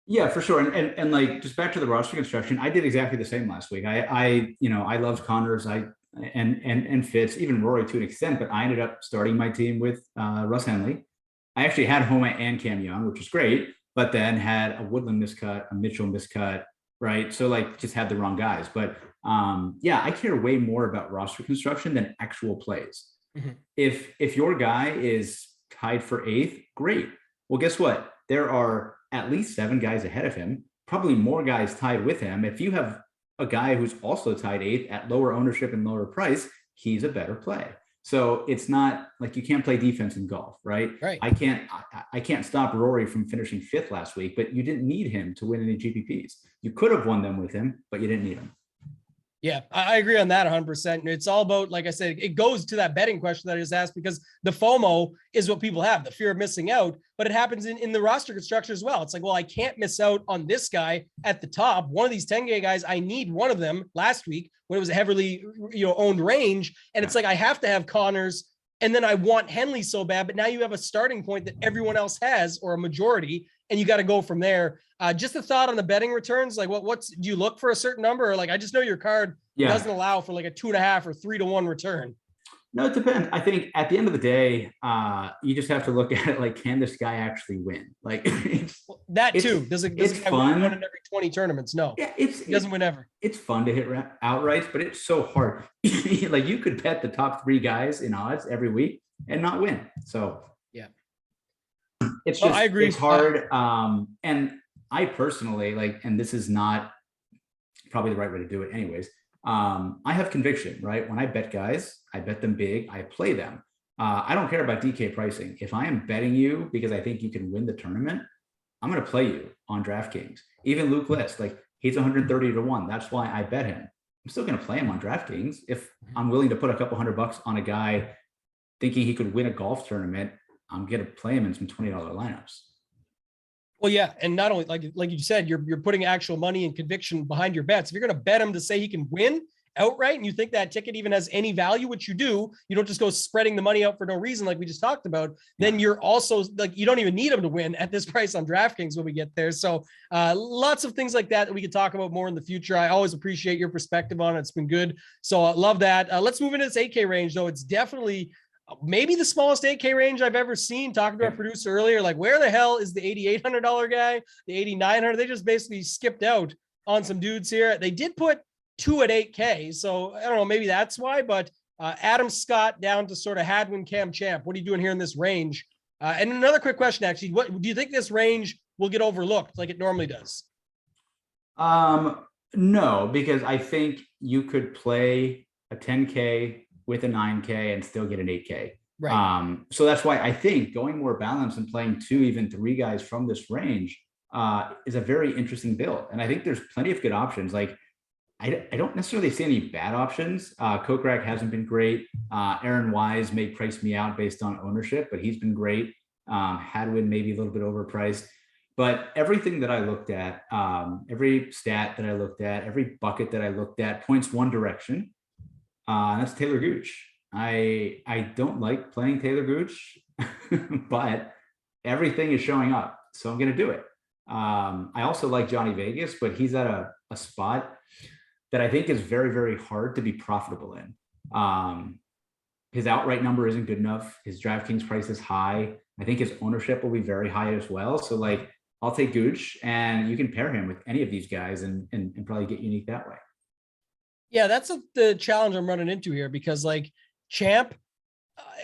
S2: Yeah, for sure. And like, just back to the roster construction, I did exactly the same last week. I loved Connors, and Fitz, even Rory to an extent, but I ended up starting my team with Russ Henley. I actually had Homa and Cam Young, which was great, but then had a Woodland miscut, a Mitchell miscut, right? So like, just had the wrong guys. But I care way more about roster construction than actual plays. Mm-hmm. If your guy is tied for 8th, great. Well, guess what? There are at least 7 guys ahead of him, probably more guys tied with him. If you have a guy who's also tied 8th at lower ownership and lower price, he's a better play. So it's not like you can't play defense in golf, right? I can't stop Rory from finishing 5th last week, but you didn't need him to win any GPPs. You could have won them with him, but you didn't need him.
S1: Yeah, I agree on that 100%. It's all about, like I said, it goes to that betting question that I just asked, because the FOMO is what people have, the fear of missing out, but it happens in the roster construction as well. It's like, well, I can't miss out on this guy at the top. One of these 10K guys, I need one of them last week when it was a heavily owned range. And it's like, I have to have Connors, and then I want Henley so bad, but now you have a starting point that everyone else has, or a majority, and you got to go from there. Just a thought on the betting returns. Like, do you look for a certain number, or like, I just know your card doesn't allow for like a 2.5 or 3 to 1 return?
S2: No, it depends. I think at the end of the day, you just have to look at it like, can this guy actually win? Like,
S1: that too. Does it
S2: fun.
S1: Win in every 20 tournaments? No. Yeah, he doesn't win ever.
S2: It's fun to hit outrights, but it's so hard. Like, you could bet the top 3 guys in odds every week and not win. So yeah, it's just, I agree. It's hard. And I personally, like, and this is not probably the right way to do it anyways. I have conviction, right? When I bet guys, I bet them big, I play them. I don't care about DK pricing. If I am betting you because I think you can win the tournament, I'm going to play you on DraftKings. Even Luke List, like, he's 130 to 1. That's why I bet him. I'm still going to play him on DraftKings. If I'm willing to put a couple $100 on a guy thinking he could win a golf tournament, I'm going to play him in some $20 lineups.
S1: Well, yeah, and not only, like you said, you're putting actual money and conviction behind your bets. If you're going to bet him to say he can win outright, and you think that ticket even has any value, which you do, you don't just go spreading the money out for no reason, like we just talked about. Then you're also like, you don't even need him to win at this price on DraftKings when we get there. So lots of things like that we could talk about more in the future. I always appreciate your perspective on it. It's been good. So I love that. Let's move into this 8K range, though. It's definitely maybe the smallest 8K range I've ever seen. Talking to our producer earlier, like where the hell is the $8,800 guy, the $8,900? They just basically skipped out on some dudes here. They did put 2 at 8K. So I don't know, maybe that's why, but Adam Scott down to sort of Hadwin Cam Champ. What are you doing here in this range? And another quick question, actually, what do you think this range will get overlooked like it normally does?
S2: No, because I think you could play a 10K with a 9K and still get an 8K.
S1: Right.
S2: So that's why I think going more balanced and playing 2, even 3 guys from this range is a very interesting build. And I think there's plenty of good options. Like I don't necessarily see any bad options. Kokrak hasn't been great. Aaron Wise may price me out based on ownership, but he's been great. Hadwin maybe a little bit overpriced. But everything that I looked at, every stat that I looked at, every bucket that I looked at points one direction. That's Taylor Gooch. I don't like playing Taylor Gooch, but everything is showing up. So I'm going to do it. I also like Johnny Vegas, but he's at a spot that I think is very, very hard to be profitable in. His outright number isn't good enough. His DraftKings price is high. I think his ownership will be very high as well. So like, I'll take Gooch, and you can pair him with any of these guys and probably get unique that way.
S1: Yeah, that's the challenge I'm running into here, because Champ,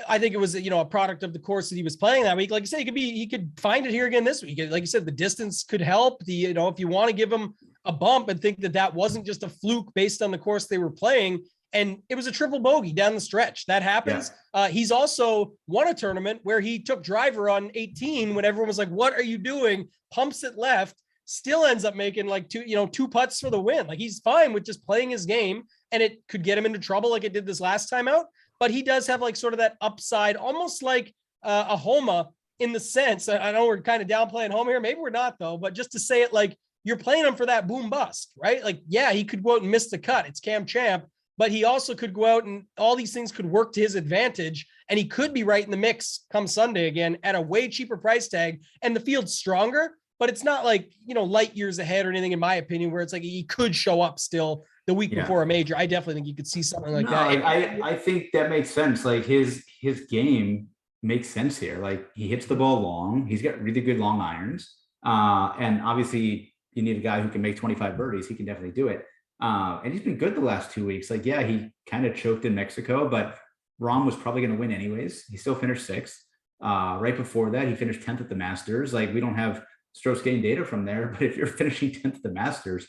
S1: I think it was, a product of the course that he was playing that week. Like you said, he could find it here again this week. Like you said, the distance could help. If you want to give him a bump and think that wasn't just a fluke based on the course they were playing, and it was a triple bogey down the stretch. That happens. Yeah. He's also won a tournament where he took driver on 18 when everyone was like, what are you doing? Pumps it left, still ends up making two putts for the win. Like he's fine with just playing his game, and it could get him into trouble like it did this last time out. But he does have sort of that upside, almost like a Homa in the sense. I know we're kind of downplaying Homa here. Maybe we're not though, but just to say it, you're playing him for that boom bust, right? He could go out and miss the cut. It's Cam Champ. But he also could go out and all these things could work to his advantage. And he could be right in the mix come Sunday again at a way cheaper price tag. And the field's stronger, but it's not light years ahead or anything, in my opinion, where it's he could show up still the week before a major. I definitely think you could see something like that.
S2: I think that makes sense. His game makes sense here. He hits the ball long. He's got really good long irons. And obviously you need a guy who can make 25 birdies. He can definitely do it. And he's been good the last 2 weeks. He kind of choked in Mexico, but Rahm was probably going to win anyways. He still finished 6th. Right before that, he finished 10th at the Masters. We don't have strokes gained data from there, but if you're finishing 10th at the Masters,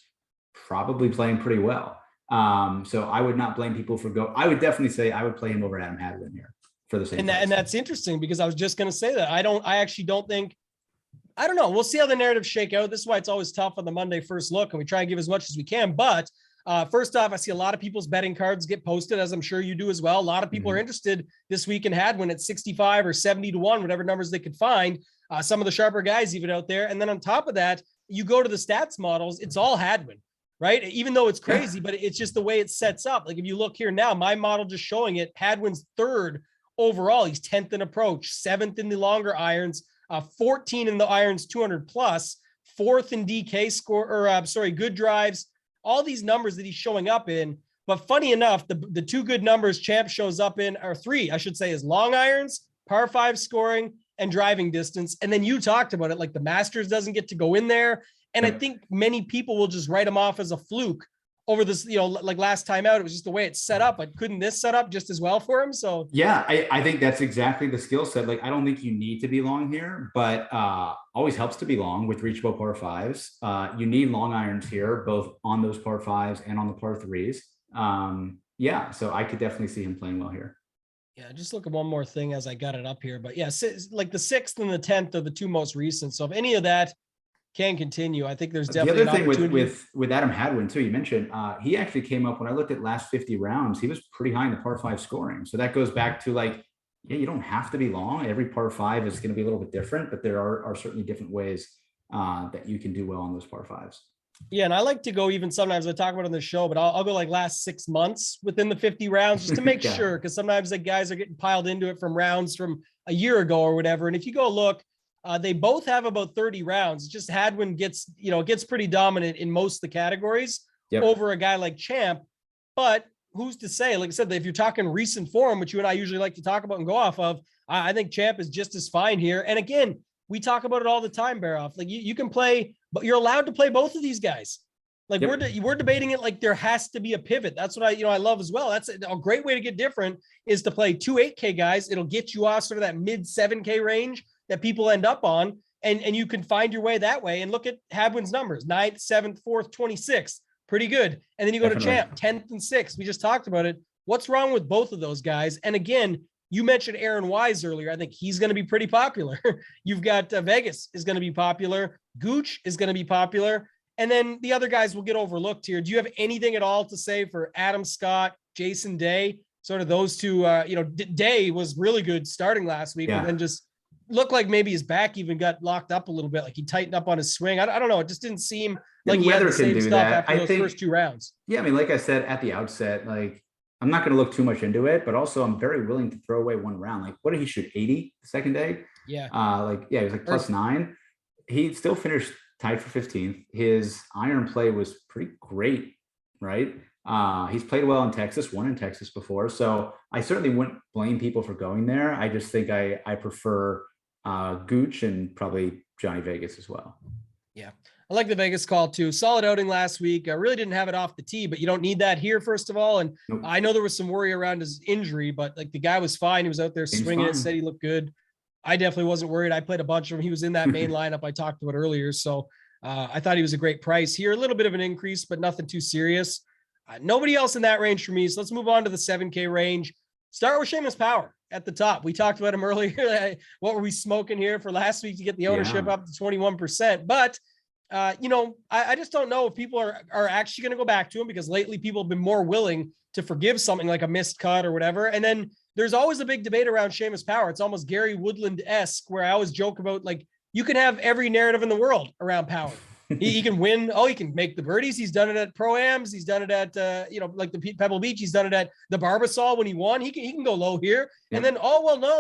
S2: probably playing pretty well. So I would not blame people for I would definitely say I would play him over Adam Hadwin here for the same.
S1: And that's interesting, because I was just going to say that I actually don't think. I don't know. We'll see how the narratives shake out. This is why it's always tough on the Monday first look, and we try and give as much as we can. But first off, I see a lot of people's betting cards get posted, as I'm sure you do as well. A lot of people are interested this week in Hadwin at 65 or 70 to 1, whatever numbers they could find. Some of the sharper guys even out there. And then on top of that, you go to the stats models, it's all Hadwin, right? Even though it's crazy, but it's just the way it sets up. If you look here now, my model just showing it, Hadwin's 3rd overall. He's 10th in approach, 7th in the longer irons, 14 in the irons 200 plus, 4th in DK score, good drives, all these numbers that he's showing up in. But funny enough, the 2 good numbers Champ shows up in, or 3, I should say, is long irons, par 5 scoring, and driving distance. And then you talked about it, the Masters doesn't get to go in there. And I think many people will just write him off as a fluke over this, last time out, it was just the way it's set up. But couldn't this set up just as well for him? So
S2: yeah, I think that's exactly the skill set. I don't think you need to be long here, but always helps to be long with reachable par 5s. You need long irons here, both on those par 5s and on the par 3s. So I could definitely see him playing well here.
S1: Yeah, just look at one more thing as I got it up here. But yeah, the 6th and the 10th are the 2 most recent. So if any of that can continue, I think there's definitely
S2: the other thing with Adam Hadwin too. You mentioned he actually came up when I looked at last 50 rounds. He was pretty high in the par 5 scoring. So that goes back to you don't have to be long. Every par 5 is going to be a little bit different, but there are certainly different ways that you can do well on those par 5s.
S1: Yeah, and I like to go even sometimes, I talk about it on the show, but I'll go last 6 months within the 50 rounds just to make sure, because sometimes guys are getting piled into it from rounds from a year ago or whatever. And if you go look, they both have about 30 rounds. It's just Hadwin gets pretty dominant in most of the categories over a guy like Champ. But who's to say? Like I said, if you're talking recent form, which you and I usually like to talk about and go off of, I think Champ is just as fine here. And again, we talk about it all the time, Baroff. Like you can play, but you're allowed to play both of these guys. Like we're debating it like there has to be a pivot. That's what I love as well. That's a great way to get different is to play 2 8K guys. It'll get you off sort of that mid 7K range that people end up on. And you can find your way that way. And look at Hadwin's numbers, 9th, 7th, 4th, 26th. Pretty good. And then you go to Champ, 10th and 6th. We just talked about it. What's wrong with both of those guys? And again, you mentioned Aaron Wise earlier. I think he's going to be pretty popular. You've got Vegas is going to be popular. Gooch is going to be popular. And then the other guys will get overlooked here. Do you have anything at all to say for Adam Scott, Jason Day? Sort of those two, Day was really good starting last week, and then just looked like maybe his back even got locked up a little bit. Like he tightened up on his swing. I don't know. It just didn't seem like he had the same stuff after those first 2 rounds.
S2: Yeah. I mean, like I said at the outset, like I'm not going to look too much into it, but also I'm very willing to throw away 1 round. Like what did he shoot? 80 the second day?
S1: Yeah.
S2: He was like +9. He still finished tied for 15th. His iron play was pretty great, right? He's played well in Texas, won in Texas before. So I certainly wouldn't blame people for going there. I just think I prefer Gooch and probably Johnny Vegas as well.
S1: Yeah. I like the Vegas call too. Solid outing last week. I really didn't have it off the tee, but you don't need that here, first of all. And I know there was some worry around his injury, but like the guy was fine. He was out there swinging it, said he looked good. I definitely wasn't worried. I played a bunch of him. He was in that main lineup I talked about earlier. So I thought he was a great price here. A little bit of an increase, but nothing too serious. Nobody else in that range for me. So let's move on to the 7K range. Start with Seamus Power at the top. We talked about him earlier. What were we smoking here for last week to get the ownership up to 21%? But, I just don't know if people are actually going to go back to him, because lately people have been more willing to forgive something like a missed cut or whatever. And then there's always a big debate around Seamus Power. It's almost Gary Woodland-esque, where I always joke about, like, you can have every narrative in the world around Power. He can win. Oh, he can make the birdies. He's done it at Pro-Ams. He's done it at, like the Pebble Beach. He's done it at the Barbasol when he won. He can go low here. And then,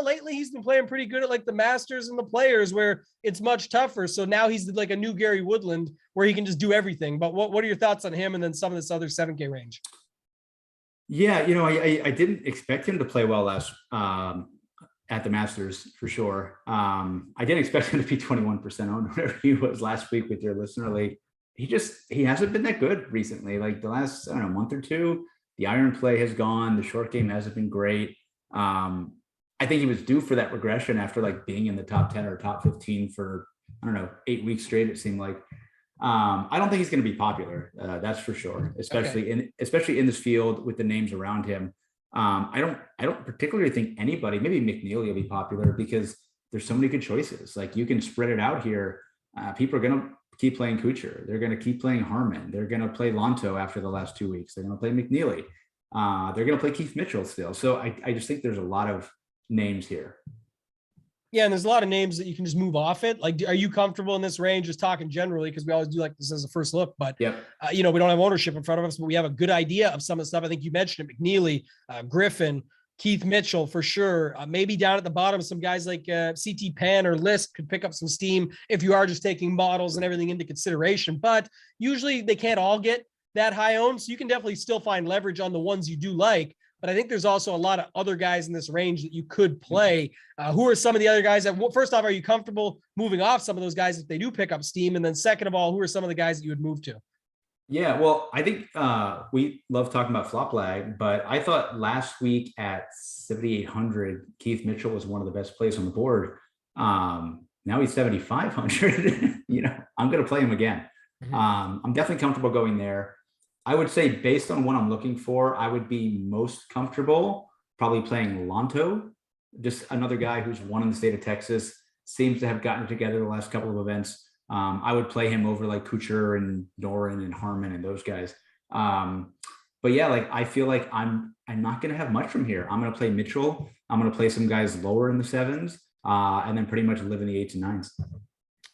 S1: lately he's been playing pretty good at like the Masters and the Players, where it's much tougher. So now he's like a new Gary Woodland, where he can just do everything. But what are your thoughts on him and then some of this other 7K range?
S2: Yeah, I didn't expect him to play well last at the Masters for sure. I didn't expect him to be 21% owned, whatever he was last week with your listener league. He hasn't been that good recently. Like the last, month or two, the iron play has gone. The short game hasn't been great. I think he was due for that regression after like being in the top 10 or top 15 for, 8 weeks straight, it seemed like. I don't think he's going to be popular. That's for sure, especially in this field with the names around him. I don't particularly think anybody, maybe McNeely will be popular because there's so many good choices. Like you can spread it out here. People are going to keep playing Kuchar. They're going to keep playing Harman. They're going to play Lonto after the last 2 weeks. They're going to play McNeely. They're going to play Keith Mitchell still. So I just think there's a lot of names here.
S1: Yeah, and there's a lot of names that you can just move off it. Like, are you comfortable in this range? Just talking generally, because we always do like this as a first look. But we don't have ownership in front of us, but we have a good idea of some of the stuff. I think you mentioned it: McNeely, Griffin, Keith Mitchell for sure. Maybe down at the bottom, some guys like CT Pan or List could pick up some steam if you are just taking models and everything into consideration. But usually they can't all get that high owned, so you can definitely still find leverage on the ones you do like. But I think there's also a lot of other guys in this range that you could play. Who are some of the other guys that, first off, are you comfortable moving off some of those guys if they do pick up steam? And then second of all, who are some of the guys that you would move to?
S2: Yeah, well, I think we love talking about flop lag, but I thought last week at 7,800, Keith Mitchell was one of the best plays on the board. Now he's 7,500. I'm going to play him again. I'm definitely comfortable going there. I would say based on what I'm looking for, I would be most comfortable probably playing Lonto, just another guy who's won in the state of Texas, seems to have gotten together the last couple of events. I would play him over like Kuchar and Noren and Harman and those guys. But yeah, like I feel like I'm not going to have much from here. I'm going to play Mitchell. I'm going to play some guys lower in the 7s, and then pretty much live in the 8s and 9s.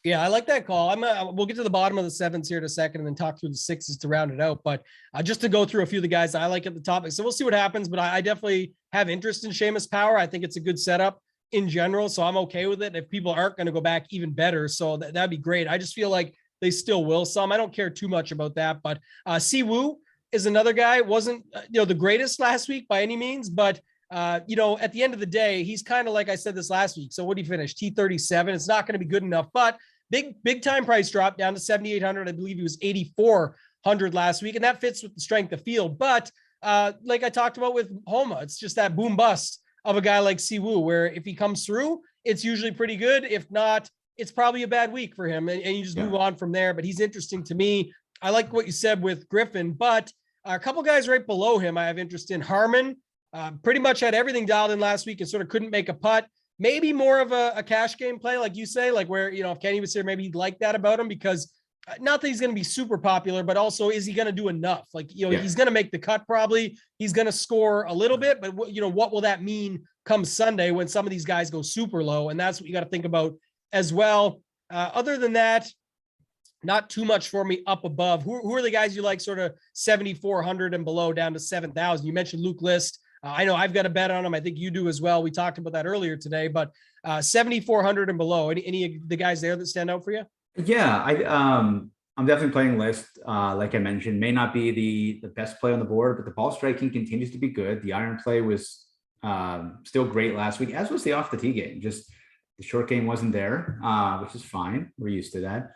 S1: Yeah, I like that call. We'll get to the bottom of the 7s here in a second and then talk through the 6s to round it out. But just to go through a few of the guys I like at the top. So we'll see what happens, but I definitely have interest in Seamus Power. I think it's a good setup in general, so I'm okay with it. If people aren't going to go back, even better. So that'd be great. I just feel like they still will some. I don't care too much about that, but Siwoo is another guy. Wasn't, the greatest last week by any means, but at the end of the day, he's kind of like I said this last week. So what did he finish? T37. It's not going to be good enough, but big time price drop down to 7,800. I believe he was 8,400 last week, and that fits with the strength of field. But like I talked about with Homa, it's just that boom bust of a guy like Siwoo, where if he comes through, it's usually pretty good. If not, it's probably a bad week for him, and you just move on from there. But he's interesting to me. I like what you said with Griffin, but a couple guys right below him I have interest in. Harmon pretty much had everything dialed in last week and sort of couldn't make a putt. Maybe more of a cash game play, like you say, like where, if Kenny was here, maybe he'd like that about him, because not that he's going to be super popular, but also, is he going to do enough? Like, he's going to make the cut probably. He's going to score a little bit, but what will that mean come Sunday when some of these guys go super low? And that's what you got to think about as well. Other than that, not too much for me up above. Who are the guys you like sort of 7,400 and below down to 7,000? You mentioned Luke List. I know I've got a bet on him. I think you do as well. We talked about that earlier today, but 7,400 and below. Any of the guys there that stand out for you?
S2: Yeah, I'm definitely playing List. Like I mentioned, may not be the best play on the board, but the ball striking continues to be good. The iron play was still great last week, as was the off the tee game. Just the short game wasn't there, which is fine. We're used to that.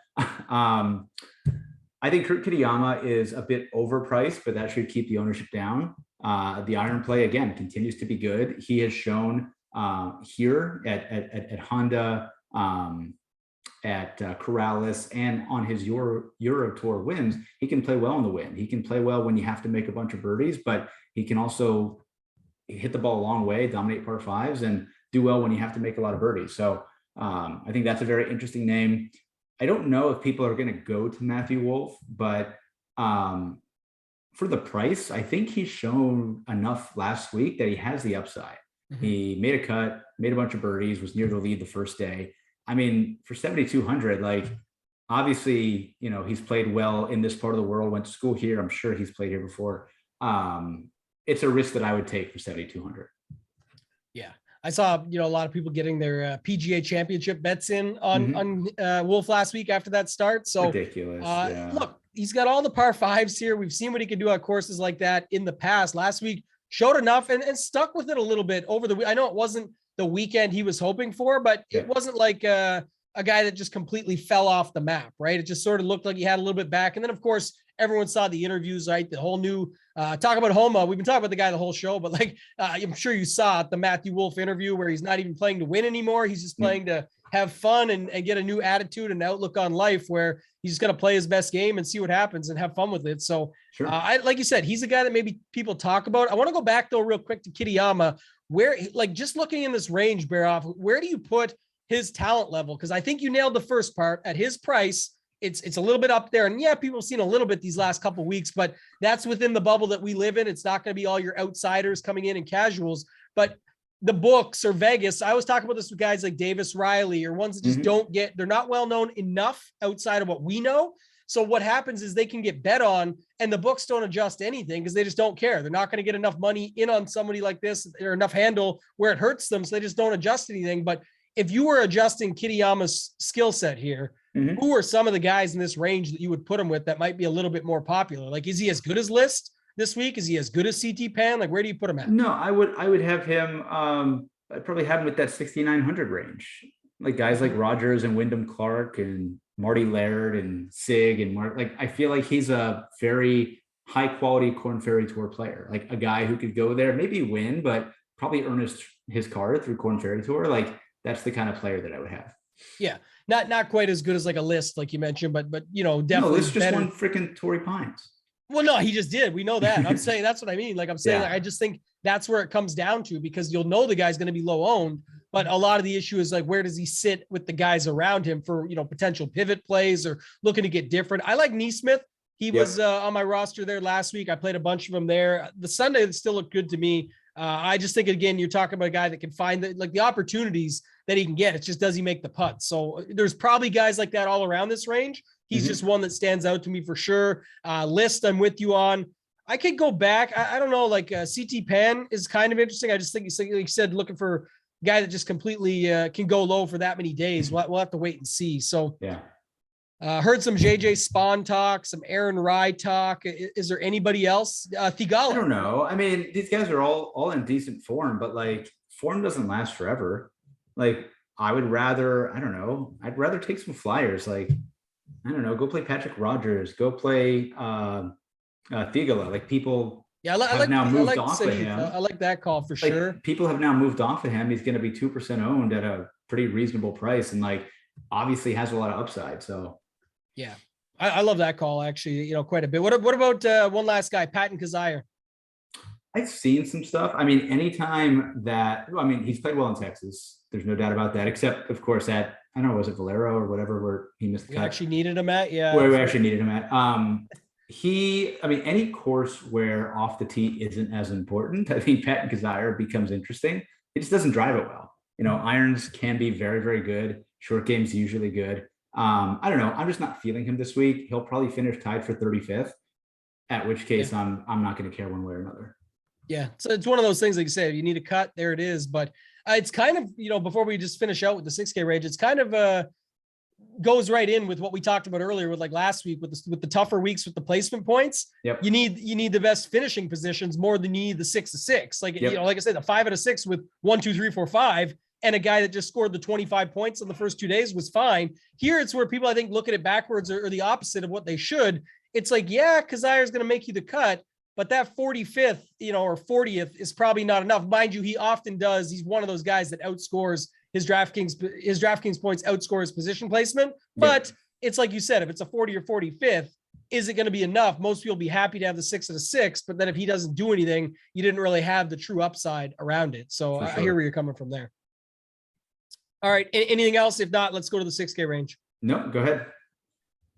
S2: I think Kurt Kitayama is a bit overpriced, but that should keep the ownership down. The iron play, again, continues to be good. He has shown here at Honda, at Corrales, and on his Euro Tour wins, he can play well on the wind. He can play well when you have to make a bunch of birdies, but he can also hit the ball a long way, dominate par fives, and do well when you have to make a lot of birdies. So I think that's a very interesting name. I don't know if people are going to go to Matthew Wolff, but for the price, I think he's shown enough last week that he has the upside. Mm-hmm. He made a cut, made a bunch of birdies, was near the lead the first day. I mean, for 7,200, like, obviously, he's played well in this part of the world, went to school here. I'm sure he's played here before. It's a risk that I would take for 7,200. Yeah.
S1: I saw, a lot of people getting their PGA championship bets in on Wolff last week after that start. So
S2: ridiculous. Yeah.
S1: Look, he's got all the par fives here. We've seen what he can do at courses like that in the past. Last week showed enough and stuck with it a little bit over the week. I know it wasn't the weekend he was hoping for, but it wasn't like a guy that just completely fell off the map, right? It just sort of looked like he had a little bit back. And then, of course, everyone saw the interviews, right? The whole new talk about Homa. We've been talking about the guy the whole show, but I'm sure you saw it, the Matthew Wolff interview where he's not even playing to win anymore. He's just playing to have fun and get a new attitude and outlook on life, where he's just going to play his best game and see what happens and have fun with it. So sure. Like you said, he's a guy that maybe people talk about. I want to go back though real quick to Kitayama, where just looking in this range, Baroff, where do you put his talent level? Because I think you nailed the first part. At his price, it's a little bit up there. And yeah, people have seen a little bit these last couple of weeks, but that's within the bubble that we live in. It's not going to be all your outsiders coming in and casuals, but the books or Vegas. I was talking about this with guys like Davis Riley, or ones that just they're not well known enough outside of what we know. So what happens is they can get bet on and the books don't adjust anything because they just don't care. They're not going to get enough money in on somebody like this or enough handle where it hurts them. So they just don't adjust anything. But if you were adjusting Kitayama's skill set here, who are some of the guys in this range that you would put him with that might be a little bit more popular? Like, is he as good as List this week? Is he as good as CT Pan? Like, where do you put him at?
S2: No, I would have him. I'd probably have him with that 6,900 range. Like guys like Rogers and Wyndham Clark and Marty Laird and Sig and Mark. Like, I feel like he's a very high quality Korn Ferry Tour player. Like a guy who could go there, maybe win, but probably earn his card through Korn Ferry Tour. Like, that's the kind of player that I would have.
S1: Yeah. Not quite as good as like a List, like you mentioned, but definitely.
S2: No, List just won freaking Torrey Pines.
S1: Well, no, he just did. We know that. I'm saying that's what I mean. Like I'm saying, I just think that's where it comes down to, because you'll know the guy's going to be low owned, but a lot of the issue is like, where does he sit with the guys around him for, potential pivot plays or looking to get different. I like Neesmith. He was on my roster there last week. I played a bunch of them there. The Sunday still looked good to me. I just think, again, you're talking about a guy that can find the opportunities that he can get. It's just, does he make the putts? So there's probably guys like that all around this range. He's just one that stands out to me for sure. List, I'm with you on. I could go back. I don't know, like CT Pan is kind of interesting. I just think, like you said, looking for a guy that just completely can go low for that many days. We'll have to wait and see. So Heard some JJ Spawn talk, some Aaron Rye talk. Is there anybody else? Thigala.
S2: I don't know. I mean, these guys are all in decent form, but like form doesn't last forever. Like I would rather, I don't know, I'd rather take some flyers. Like, I don't know, go play Patrick Rogers, go play Thigala. Like people
S1: Yeah, I
S2: have
S1: like
S2: now
S1: I
S2: moved
S1: like
S2: off of
S1: Sahith.
S2: him.
S1: I like that call for
S2: Like
S1: sure.
S2: people have now moved off of him. He's going to be 2% owned at a pretty reasonable price, and like obviously has a lot of upside. So
S1: Yeah, I love that call actually. Quite a bit. What about one last guy, Patton Kazire?
S2: I've seen some stuff. I mean, anytime that, I mean, he's played well in Texas. There's no doubt about that, except of course at, I don't know, was it Valero or whatever, where he missed the
S1: We
S2: cut.
S1: actually needed him at, yeah.
S2: Where we actually needed him at. I mean, any course where off the tee isn't as important, I think Patton Kazire becomes interesting. It just doesn't drive it well. Irons can be very, very good. Short game's usually good. I don't know. I'm just not feeling him this week. He'll probably finish tied for 35th, at which case I'm not going to care one way or another.
S1: Yeah, so it's one of those things, like you say, if you need a cut, there it is. But it's kind of, before we just finish out with the 6K range, it's kind of goes right in with what we talked about earlier with like last week with the tougher weeks with the placement points.
S2: Yep.
S1: You need the best finishing positions more than you need the 6 of 6. Like,
S2: Yep.
S1: Like I said, the 5 out of 6 with 1, 2, 3, 4, 5, and a guy that just scored the 25 points in the first 2 days was fine. Here it's where people, I think, look at it backwards or the opposite of what they should. It's like, yeah, Kazire is going to make you the cut, but that 45th, or 40th is probably not enough. Mind you, he often does. He's one of those guys that outscores his DraftKings points, outscore his position placement. But it's like you said, if it's a 40 or 45th, is it going to be enough? Most people will be happy to have the 6 out of 6, but then if he doesn't do anything, you didn't really have the true upside around it. So I hear where you're coming from there. All right. Anything else? If not, let's go to the 6K range.
S2: No, go ahead.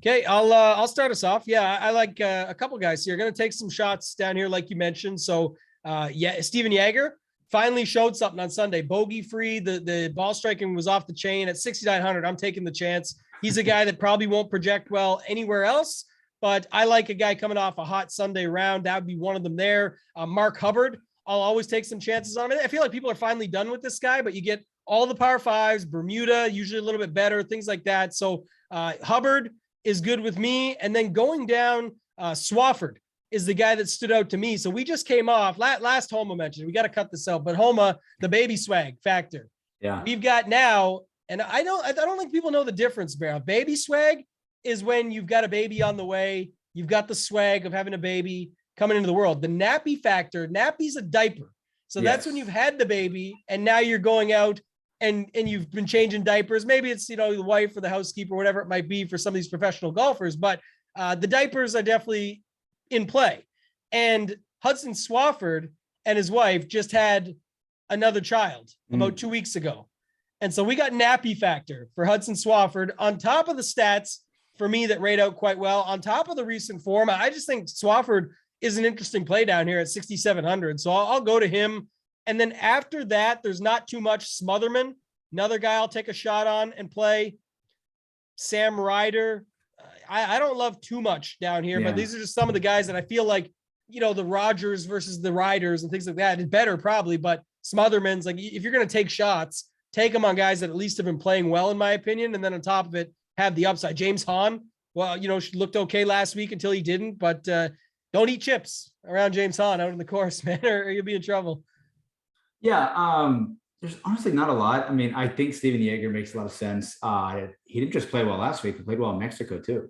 S1: Okay, I'll start us off. Yeah, I like a couple guys here. Going to take some shots down here, like you mentioned. So, Steven Yeager finally showed something on Sunday. Bogey free. The ball striking was off the chain at 6,900. I'm taking the chance. He's a guy that probably won't project well anywhere else, but I like a guy coming off a hot Sunday round. That would be one of them there. Mark Hubbard. I'll always take some chances on him. I feel like people are finally done with this guy, but you get all the par fives, Bermuda, usually a little bit better, things like that. So Hubbard is good with me. And then going down, Swafford is the guy that stood out to me. So we just came off last Homa mentioned, we got to cut this out, but Homa, the baby swag factor.
S2: Yeah.
S1: We've got now, and I don't think people know the difference, Barrow. Baby swag is when you've got a baby on the way. You've got the swag of having a baby coming into the world. The nappy factor, nappy's a diaper. So that's when you've had the baby and now you're going out and you've been changing diapers. Maybe it's, the wife or the housekeeper, whatever it might be for some of these professional golfers, but the diapers are definitely in play. And Hudson Swafford and his wife just had another child about 2 weeks ago. And so we got nappy factor for Hudson Swafford on top of the stats for me that rate out quite well. On top of the recent form, I just think Swafford is an interesting play down here at 6,700. So I'll go to him. And then after that, there's not too much. Smotherman, another guy I'll take a shot on and play. Sam Ryder. I don't love too much down here, but these are just some of the guys that I feel like, the Rogers versus the Riders and things like that. It's better probably, but Smotherman's like, if you're going to take shots, take them on guys that at least have been playing well, in my opinion. And then on top of it, have the upside. James Hahn, well, looked okay last week until he didn't, but don't eat chips around James Hahn out in the course, man, or you'll be in trouble.
S2: Yeah, there's honestly not a lot. I mean, I think Steven Yeager makes a lot of sense. He didn't just play well last week; he played well in Mexico too.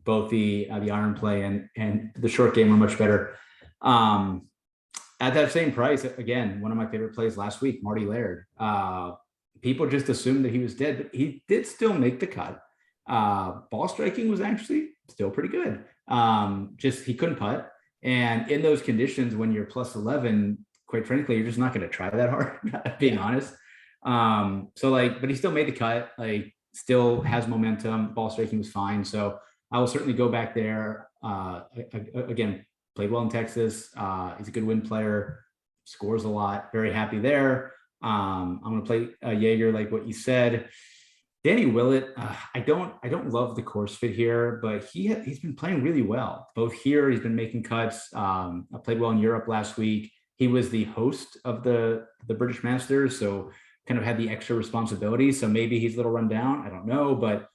S2: Both the iron play and the short game were much better. At that same price, again, one of my favorite plays last week, Marty Laird. People just assumed that he was dead, but he did still make the cut. Ball striking was actually still pretty good. Just he couldn't putt, and in those conditions, when you're plus 11. Quite frankly, you're just not going to try that hard, being honest. But he still made the cut, still has momentum. Ball striking was fine. So I will certainly go back there. Again, played well in Texas. He's a good win player, scores a lot. Very happy there. I'm going to play Yeager, like what you said. Danny Willett, I don't love the course fit here, but he's been playing really well. Both here, he's been making cuts. I played well in Europe last week. He was the host of the British Masters, so kind of had the extra responsibility. So maybe he's a little run down. I don't know, but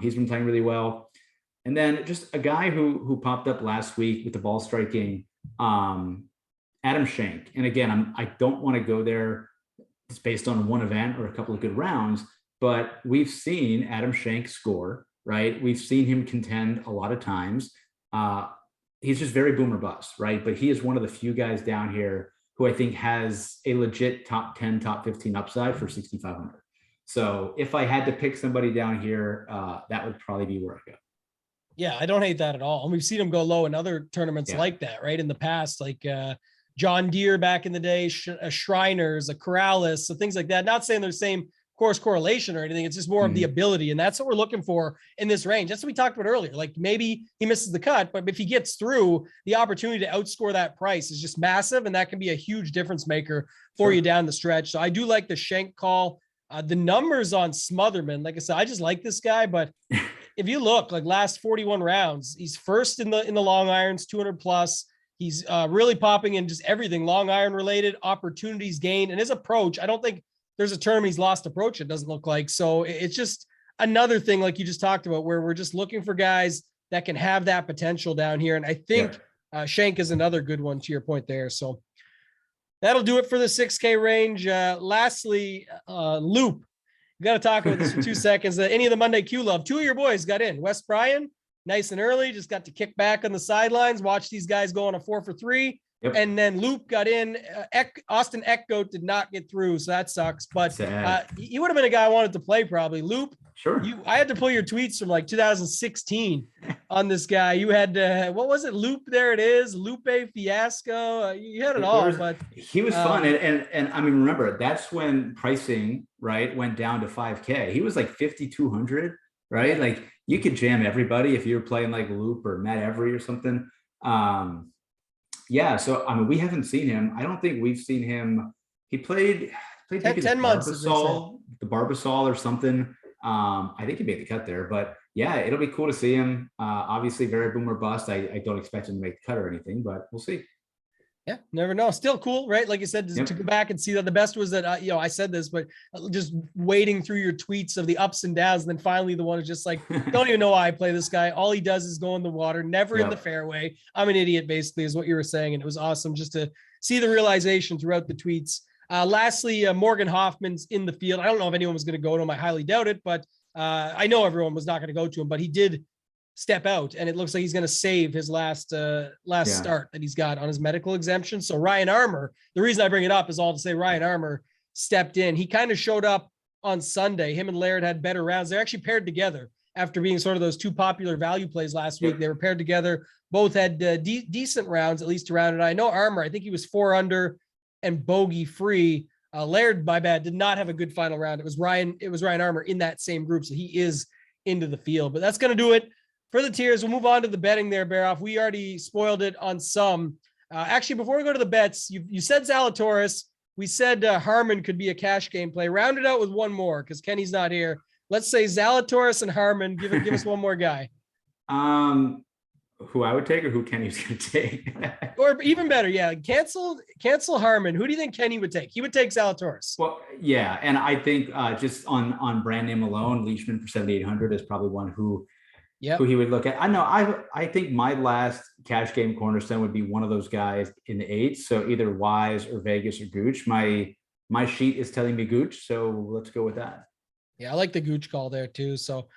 S2: He's been playing really well. And then just a guy who popped up last week with the ball striking, Adam Schenk. And again, I don't want to go there. It's based on one event or a couple of good rounds, but we've seen Adam Schenk score, right? We've seen him contend a lot of times. He's just very boomer bust, right? But he is one of the few guys down here who I think has a legit top 10, top 15 upside for 6,500. So if I had to pick somebody down here, that would probably be where I go.
S1: Yeah, I don't hate that at all. And we've seen him go low in other tournaments like that, right? In the past, like John Deere back in the day, Shriners, a Corrales, so things like that. Not saying they're the same course correlation or anything. It's just more of the ability. And that's what we're looking for in this range. That's what we talked about earlier. Like maybe he misses the cut, but if he gets through, the opportunity to outscore that price is just massive. And that can be a huge difference maker for you down the stretch. So I do like the Schenk call. The numbers on Smotherman, like I said, I just like this guy, but if you look like last 41 rounds, he's first in the long irons, 200 plus. He's really popping in just everything long iron related, opportunities gained, and his approach. I don't think there's a term he's lost approach. It doesn't look like. So it's just another thing, like you just talked about, where we're just looking for guys that can have that potential down here. And I think Schenk is another good one to your point there. So that'll do it for the 6K range. Lastly, Loop. We got to talk about this for 2 seconds. Any of the Monday Q Love, two of your boys got in. Wes Bryan, nice and early, just got to kick back on the sidelines, watch these guys go on a 4 for 3. Yep. And then Loop got in. Austin Eckgoat did not get through, so that sucks. But he would have been a guy I wanted to play probably. Loop,
S2: sure.
S1: I had to pull your tweets from like 2016 on this guy. You had what was it? Loop, there it is. Lupe Fiasco. You had it all. But
S2: he was fun, and I mean, remember that's when pricing went down to 5K. He was like 5,200, right? Like you could jam everybody if you were playing like Loop or Matt Every or something. Yeah, so I mean, we haven't seen him. I don't think we've seen him. He played
S1: 10 months,
S2: the Barbasol or something. I think he made the cut there, but yeah, it'll be cool to see him. Obviously, very boomer bust. I don't expect him to make the cut or anything, but we'll see.
S1: Yeah, never know. Still cool, right? Like you said, to go back and see that the best was that, I said this, but just wading through your tweets of the ups and downs. And then finally the one is just like, don't even know why I play this guy. All he does is go in the water, never in the fairway. I'm an idiot, basically, is what you were saying. And it was awesome just to see the realization throughout the tweets. Lastly, Morgan Hoffman's in the field. I don't know if anyone was going to go to him. I highly doubt it, but I know everyone was not going to go to him, but he did step out, and it looks like he's going to save his last start that he's got on his medical exemption. So Ryan Armour, the reason I bring it up is all to say Ryan Armour stepped in. He kind of showed up on Sunday. Him and Laird had better rounds. They're actually paired together after being sort of those two popular value plays last week. They were paired together. Both had decent rounds, at least to round it. I know Armour, I think he was 4 under and bogey free. Laird, my bad, did not have a good final round. It was Ryan Armour in that same group. So he is into the field, but that's going to do it for the tiers. We'll move on to the betting there, Baroff. We already spoiled it on some. Actually, before we go to the bets, you said Zalatoris. We said Harmon could be a cash game play. Round it out with one more because Kenny's not here. Let's say Zalatoris and Harmon. Give us one more guy.
S2: Who I would take or who Kenny's going to take?
S1: Or even better, cancel Harmon. Who do you think Kenny would take? He would take Zalatoris.
S2: Well, yeah, and I think just on brand name alone, Leishman for 7,800 is probably one who he would look at. I know. I think my last cash game cornerstone would be one of those guys in the 8s. So either Wise or Vegas or Gooch. My sheet is telling me Gooch, so let's go with that.
S1: Yeah, I like the Gooch call there too. So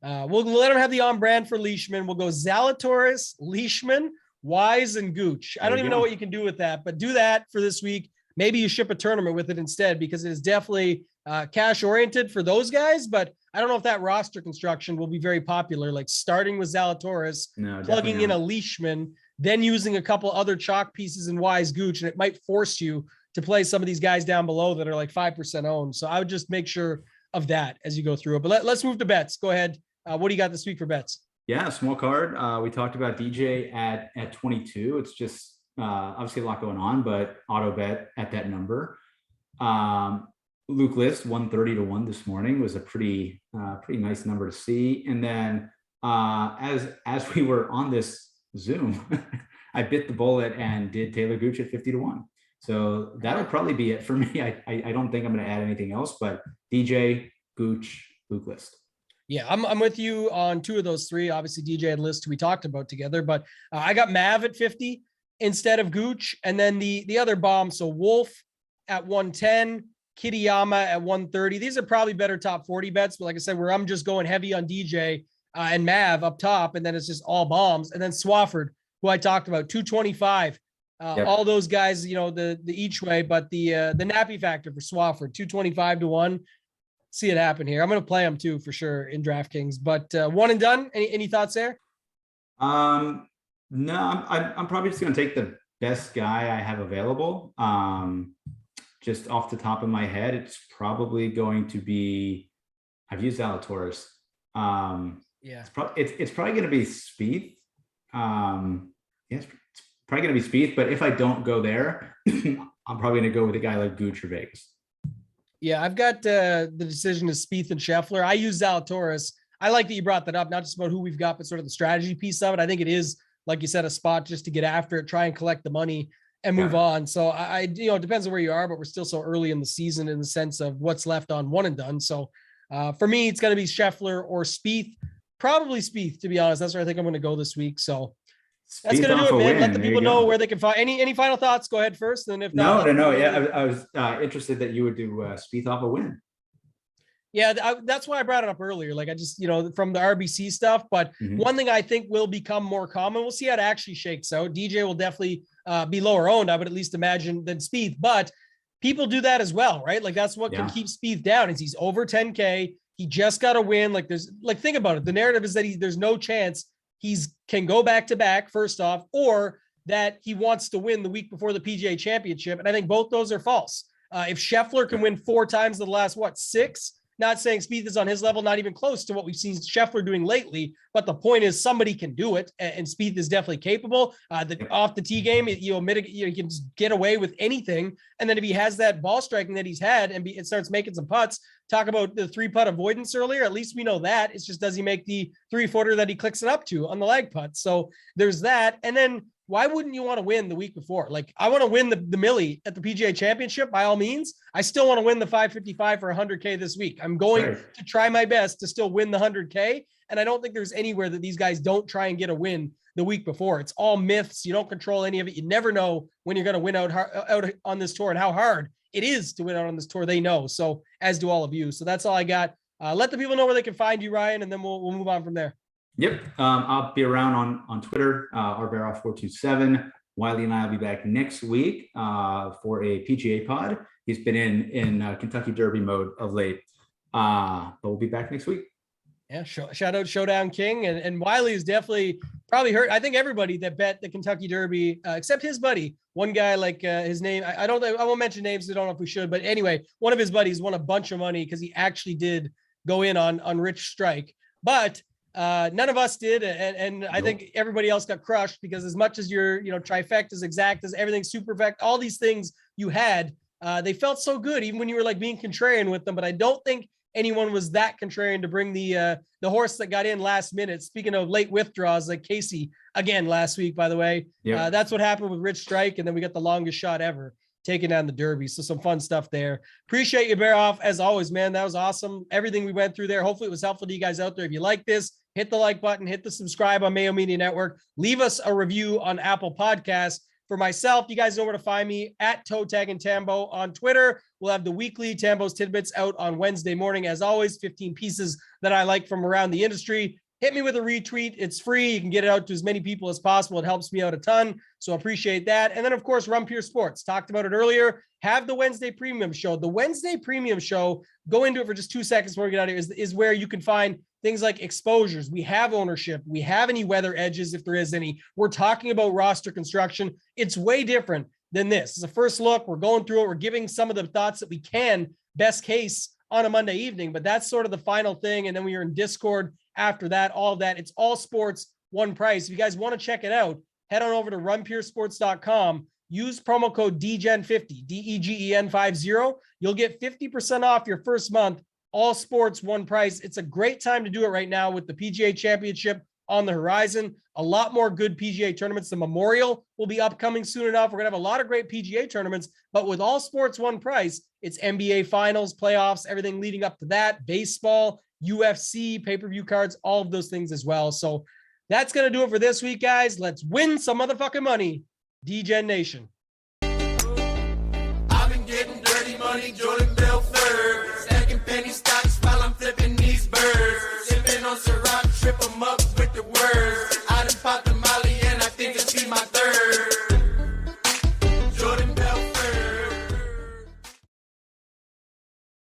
S1: we'll let him have the on brand for Leishman. We'll go Zalatoris, Leishman, Wise, and Gooch. I don't even know what you can do with that, but do that for this week. Maybe you ship a tournament with it instead because it is definitely cash oriented for those guys, but I don't know if that roster construction will be very popular, like starting with Zalatoris, plugging in a Leishman, then using a couple other chalk pieces in Wise, Gooch, and it might force you to play some of these guys down below that are like 5% owned. So I would just make sure of that as you go through it. But let's move to bets. Go ahead. What do you got this week for bets?
S2: Yeah, small card. We talked about DJ at 22. It's just obviously a lot going on, but auto bet at that number. Luke List 130 to 1 this morning was a pretty nice number to see. And then as we were on this Zoom, I bit the bullet and did Taylor Gooch at 50 to 1. So that'll probably be it for me. I don't think I'm going to add anything else, but DJ, Gooch, Luke List.
S1: Yeah, I'm with you on two of those three. Obviously, DJ and List we talked about together, but I got Mav at 50 instead of Gooch, and then the other bomb. So Wolf at 110, Kitayama at 130. These are probably better top 40 bets, but like I said, where I'm just going heavy on DJ and Mav up top, and then it's just all bombs, and then Swafford, who I talked about, 225.
S2: Yep.
S1: All those guys, the each way, but the nappy factor for Swafford, 225 to 1. See it happen here. I'm going to play them too for sure in DraftKings, but one and done. Any thoughts there?
S2: No, I'm probably just going to take the best guy I have available. Just off the top of my head, it's probably going to be, I've used Zalatoris.
S1: Yeah,
S2: it's probably going to be Spieth. Yes, it's probably going to be Spieth, but if I don't go there, I'm probably going to go with a guy like Gooch or Vegas.
S1: Yeah, I've got the decision to Spieth and Scheffler. I use Zalatoris. I like that you brought that up, not just about who we've got, but sort of the strategy piece of it. I think it is, like you said, a spot just to get after it, try and collect the money and move on. So I it depends on where you are, but we're still so early in the season in the sense of what's left on one and done. So for me, it's going to be Scheffler or Spieth, probably Spieth, to be honest. That's where I think I'm going to go this week. So that's going to do it, man. Let the people know where they can find any final thoughts. Go ahead first. And if not,
S2: no. Yeah. I was interested that you would do Spieth off a win.
S1: Yeah, that's why I brought it up earlier. Like I just, from the RBC stuff, but one thing I think will become more common, we'll see how it actually shakes out. DJ will definitely be lower owned, I would at least imagine, than Spieth, but people do that as well, right? Like that's what can keep Spieth down is he's over 10K. He just got to win. Like think about it. The narrative is that there's no chance can go back to back first off, or that he wants to win the week before the PGA Championship. And I think both those are false. If Scheffler can win 4 times in the last, 6, not saying Spieth is on his level, not even close to what we've seen Scheffler doing lately. But the point is somebody can do it. And Spieth is definitely capable. Off the tee game, he can just get away with anything. And then if he has that ball striking that he's had and it starts making some putts, talk about the 3-putt avoidance earlier. At least we know that. It's just, does he make the 3-footer that he clicks it up to on the lag putt? So there's that. And then why wouldn't you want to win the week before? Like I want to win the Millie at the PGA Championship by all means. I still want to win the 555 for 100K this week. I'm going to try my best to still win the 100K. And I don't think there's anywhere that these guys don't try and get a win the week before. It's all myths. You don't control any of it. You never know when you're going to win out on this tour and how hard it is to win out on this tour. They know. So as do all of you. So that's all I got. Let the people know where they can find you, Ryan, and then we'll move on from there.
S2: Yep. I'll be around on Twitter, rbaroff427. Wiley and I will be back next week for a PGA pod. He's been in Kentucky Derby mode of late, but we'll be back next week.
S1: Yeah, shout out Showdown King. And Wiley is definitely probably hurt. I think everybody that bet the Kentucky Derby, except his buddy, one guy like his name, I won't mention names. I don't know if we should, but anyway, one of his buddies won a bunch of money because he actually did go in on Rich Strike. But none of us did. And I think everybody else got crushed because as much as your, trifectas, exactas, everything super effect, all these things you had, they felt so good, even when you were like being contrarian with them. But I don't think anyone was that contrarian to bring the horse that got in last minute. Speaking of late withdrawals, like Casey again last week, by the way, that's what happened with Rich Strike. And then we got the longest shot ever taking down the Derby. So some fun stuff there. Appreciate you, Baroff, as always, man. That was awesome. Everything we went through there. Hopefully it was helpful to you guys out there. If you like this, hit the like button, hit the subscribe on Mayo Media Network, leave us a review on Apple Podcasts. For myself, you guys know where to find me at Toe Tag and Tambo on Twitter. We'll have the weekly Tambo's Tidbits out on Wednesday morning. As always, 15 pieces that I like from around the industry. Hit me with a retweet. It's free. You can get it out to as many people as possible. It helps me out a ton. So appreciate that. And then, of course, Run Pure Sports. Talked about it earlier. Have the Wednesday Premium Show. The Wednesday Premium Show, go into it for just 2 seconds before we get out of here, is where you can find things like exposures. We have ownership. We have any weather edges, if there is any. We're talking about roster construction. It's way different than this. It's a first look. We're going through it. We're giving some of the thoughts that we can, best case, on a Monday evening. But that's sort of the final thing. And then we are in Discord after that, all of that. It's all sports, one price. If you guys want to check it out, head on over to runpuresports.com. Use promo code DEGEN50, DEGEN50. You'll get 50% off your first month. All sports, one price. It's a great time to do it right now with the PGA Championship on the horizon. A lot more good PGA tournaments. The Memorial will be upcoming soon enough. We're going to have a lot of great PGA tournaments, but with all sports, one price, it's NBA finals, playoffs, everything leading up to that, baseball, UFC, pay-per-view cards, all of those things as well. So that's going to do it for this week, guys. Let's win some motherfucking money. Degen Nation.
S3: I've been getting dirty money, Jordan Belfort. Stacking penny stocks while I'm flipping these birds. Sipping on Ciroc, trip 'em up with the words.